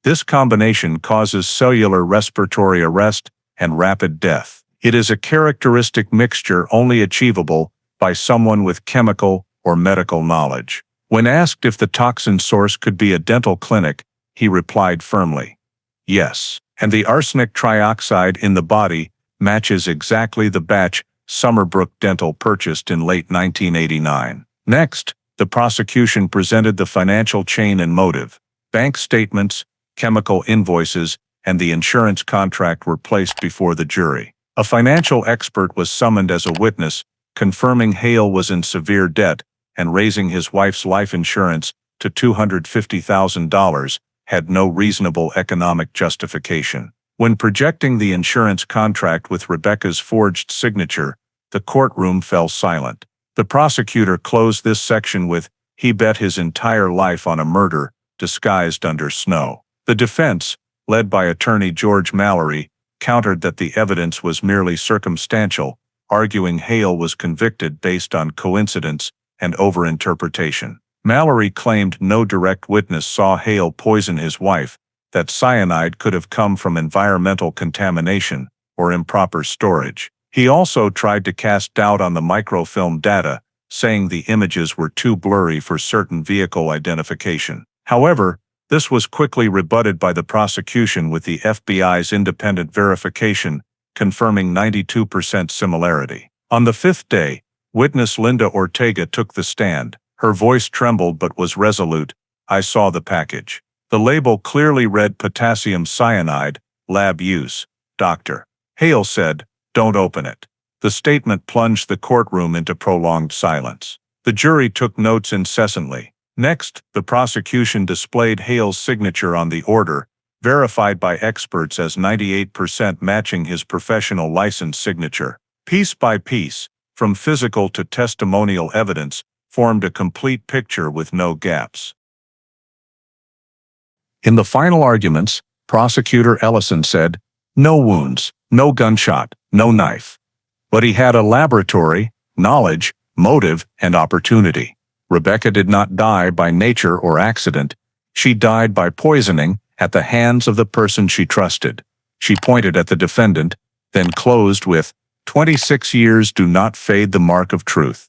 This combination causes cellular respiratory arrest and rapid death. It is a characteristic mixture only achievable by someone with chemical or medical knowledge. When asked if the toxin source could be a dental clinic, he replied firmly, "Yes." And the arsenic trioxide in the body matches exactly the batch Summerbrook Dental purchased in late 1989. Next, the prosecution presented the financial chain and motive. Bank statements, chemical invoices, and the insurance contract were placed before the jury. A financial expert was summoned as a witness, confirming Hale was in severe debt and raising his wife's life insurance to $250,000 had no reasonable economic justification. When projecting the insurance contract with Rebecca's forged signature, the courtroom fell silent. The prosecutor closed this section with, "He bet his entire life on a murder disguised under snow." The defense, led by attorney George Mallory, countered that the evidence was merely circumstantial, arguing Hale was convicted based on coincidence and overinterpretation. Mallory claimed no direct witness saw Hale poison his wife, that cyanide could have come from environmental contamination or improper storage. He also tried to cast doubt on the microfilm data, saying the images were too blurry for certain vehicle identification. However, this was quickly rebutted by the prosecution with the FBI's independent verification, confirming 92% similarity. On the 5th day, witness Linda Ortega took the stand. Her voice trembled but was resolute. "I saw the package. The label clearly read potassium cyanide, lab use, Dr. Hale said, "Don't open it." The statement plunged the courtroom into prolonged silence. The jury took notes incessantly. Next, the prosecution displayed Hale's signature on the order, verified by experts as 98% matching his professional license signature. Piece by piece, from physical to testimonial evidence, formed a complete picture with no gaps. In the final arguments, Prosecutor Ellison said, "No wounds, no gunshot, no knife. But he had a laboratory, knowledge, motive, and opportunity. Rebecca did not die by nature or accident. She died by poisoning at the hands of the person she trusted." She pointed at the defendant, then closed with, 26 years do not fade the mark of truth.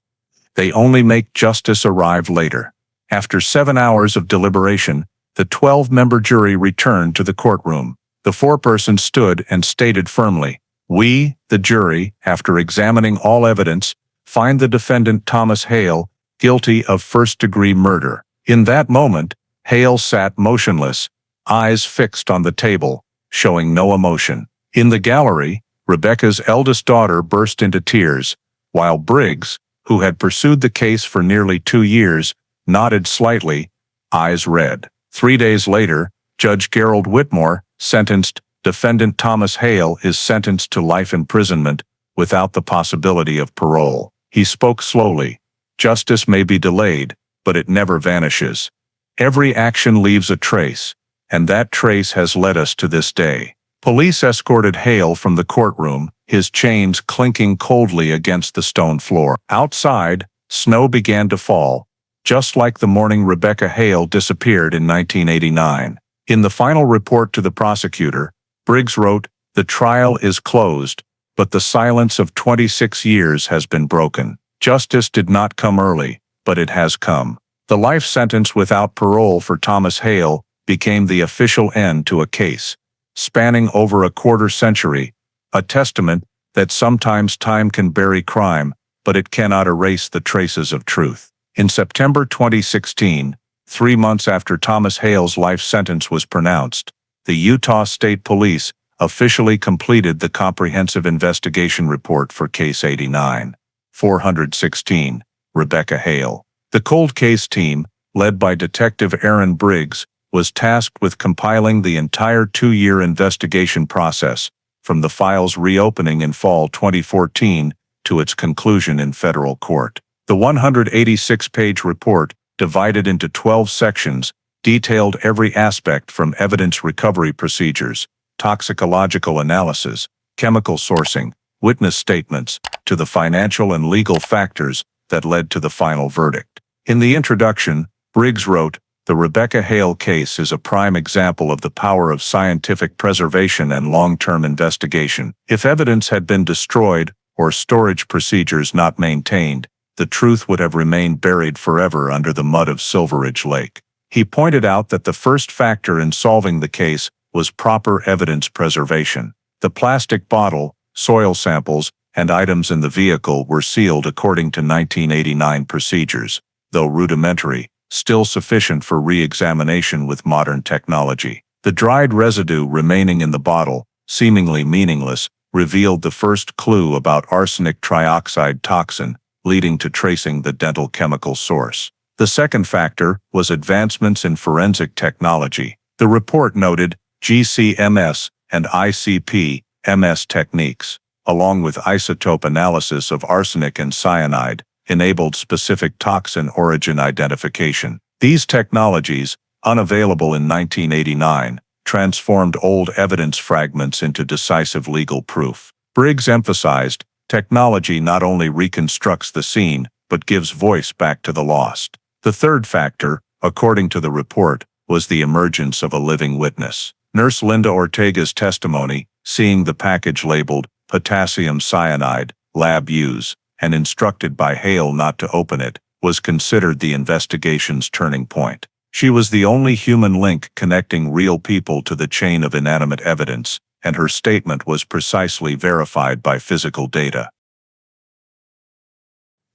They only make justice arrive later." After 7 hours of deliberation, the 12-member jury returned to the courtroom. The foreperson stood and stated firmly, "We, the jury, after examining all evidence, find the defendant Thomas Hale guilty of first-degree murder. In that moment, Hale sat motionless, eyes fixed on the table, showing no emotion. In the gallery, Rebecca's eldest daughter burst into tears, while Briggs, who had pursued the case for nearly 2 years, nodded slightly, eyes red. 3 days later, Judge Gerald Whitmore sentenced defendant Thomas Hale is sentenced to life imprisonment without the possibility of parole. He spoke slowly. Justice may be delayed, but it never vanishes. Every action leaves a trace, and that trace has led us to this day. Police escorted Hale from the courtroom, his chains clinking coldly against the stone floor. Outside, snow began to fall, just like the morning Rebecca Hale disappeared in 1989. In the final report to the prosecutor, Briggs wrote, "The trial is closed, but the silence of 26 years has been broken. Justice did not come early, but it has come." The life sentence without parole for Thomas Hale became the official end to a case spanning over a quarter century, a testament that sometimes time can bury crime, but it cannot erase the traces of truth. In September 2016, 3 months after Thomas Hale's life sentence was pronounced, the Utah State Police officially completed the comprehensive investigation report for Case 89-416, Rebecca Hale. The cold case team, led by Detective Aaron Briggs, was tasked with compiling the entire 2-year investigation process, from the file's reopening in fall 2014 to its conclusion in federal court. The 186-page report, divided into 12 sections, detailed every aspect from evidence recovery procedures, toxicological analysis, chemical sourcing, witness statements, to the financial and legal factors that led to the final verdict. In the introduction, Briggs wrote, "The Rebecca Hale case is a prime example of the power of scientific preservation and long-term investigation. If evidence had been destroyed or storage procedures not maintained, the truth would have remained buried forever under the mud of Silverridge Lake." He pointed out that the first factor in solving the case was proper evidence preservation. The plastic bottle, soil samples, and items in the vehicle were sealed according to 1989 procedures, though rudimentary, still sufficient for re-examination with modern technology. The dried residue remaining in the bottle, seemingly meaningless, revealed the first clue about arsenic trioxide toxin, leading to tracing the dental chemical source. The second factor was advancements in forensic technology. The report noted GCMS and ICP-MS techniques, along with isotope analysis of arsenic and cyanide, enabled specific toxin origin identification. These technologies, unavailable in 1989, transformed old evidence fragments into decisive legal proof. Briggs emphasized, technology not only reconstructs the scene, but gives voice back to the lost. The third factor, according to the report, was the emergence of a living witness. Nurse Linda Ortega's testimony, seeing the package labeled potassium cyanide, lab use, and instructed by Hale not to open it, was considered the investigation's turning point. She was the only human link connecting real people to the chain of inanimate evidence, and her statement was precisely verified by physical data.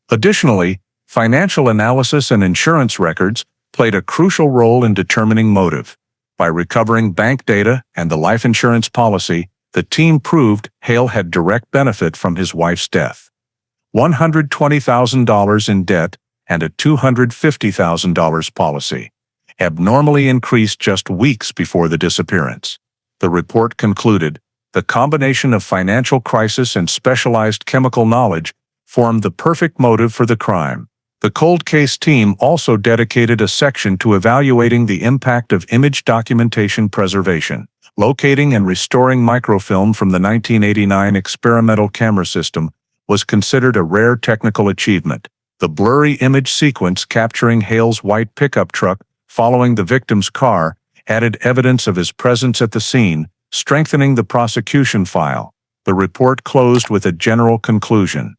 Additionally, financial analysis and insurance records played a crucial role in determining motive. By recovering bank data and the life insurance policy, the team proved Hale had direct benefit from his wife's death. $120,000 in debt and a $250,000 policy abnormally increased just weeks before the disappearance. The report concluded, the combination of financial crisis and specialized chemical knowledge formed the perfect motive for the crime. The cold case team also dedicated a section to evaluating the impact of image documentation preservation. Locating and restoring microfilm from the 1989 experimental camera system was considered a rare technical achievement. The blurry image sequence capturing Hale's white pickup truck following the victim's car added evidence of his presence at the scene, strengthening the prosecution file. The report closed with a general conclusion.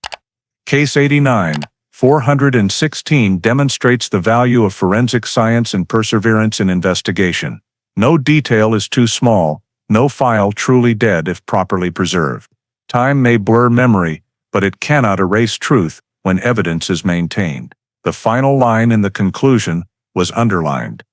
Case 89-416 demonstrates the value of forensic science and perseverance in investigation. No detail is too small, no file truly dead if properly preserved. Time may blur memory, but it cannot erase truth when evidence is maintained. The final line in the conclusion was underlined.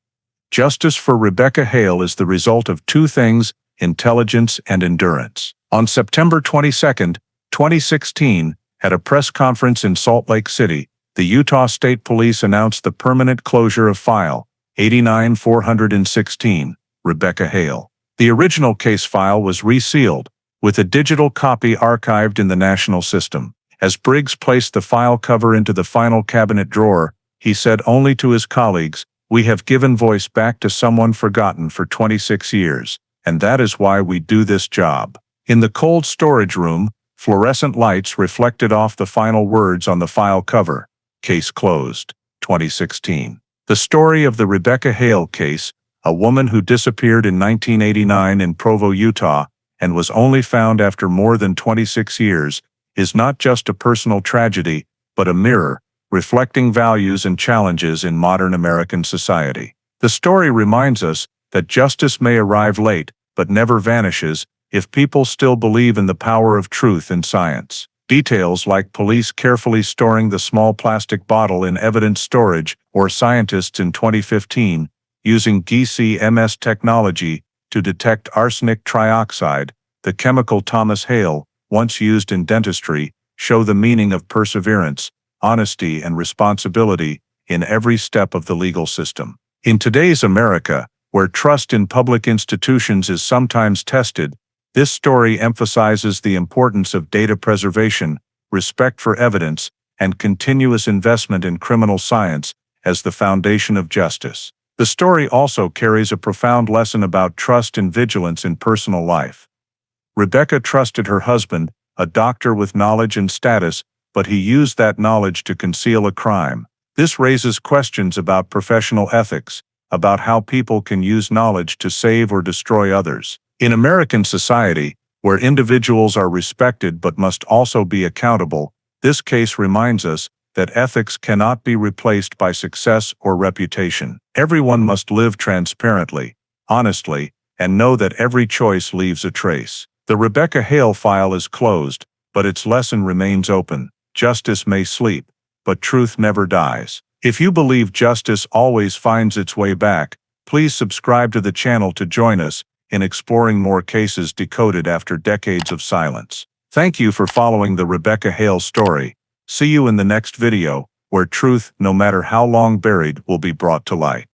Justice for Rebecca Hale is the result of two things: intelligence and endurance. On September 22, 2016, at a press conference in Salt Lake City, the Utah State Police announced the permanent closure of File 89416, Rebecca Hale. The original case file was resealed, with a digital copy archived in the national system. As Briggs placed the file cover into the final cabinet drawer, he said only to his colleagues, "We have given voice back to someone forgotten for 26 years, and that is why we do this job." In the cold storage room, fluorescent lights reflected off the final words on the file cover. Case closed. 2016. The story of the Rebecca Hale case, a woman who disappeared in 1989 in Provo, Utah, and was only found after more than 26 years, is not just a personal tragedy, but a mirror, reflecting values and challenges in modern American society. The story reminds us that justice may arrive late, but never vanishes, if people still believe in the power of truth and science. Details like police carefully storing the small plastic bottle in evidence storage, or scientists in 2015 using GC-MS technology to detect arsenic trioxide, the chemical Thomas Hale once used in dentistry, show the meaning of perseverance, honesty, and responsibility in every step of the legal system. In today's America, where trust in public institutions is sometimes tested, this story emphasizes the importance of data preservation, respect for evidence, and continuous investment in criminal science as the foundation of justice. The story also carries a profound lesson about trust and vigilance in personal life. Rebecca trusted her husband, a doctor with knowledge and status, but he used that knowledge to conceal a crime. This raises questions about professional ethics, about how people can use knowledge to save or destroy others. In American society, where individuals are respected but must also be accountable, this case reminds us that ethics cannot be replaced by success or reputation. Everyone must live transparently, honestly, and know that every choice leaves a trace. The Rebecca Hale file is closed, but its lesson remains open. Justice may sleep, but truth never dies. If you believe justice always finds its way back, please subscribe to the channel to join us in exploring more cases decoded after decades of silence. Thank you for following the Rebecca Hale story. See you in the next video, where truth, no matter how long buried, will be brought to light.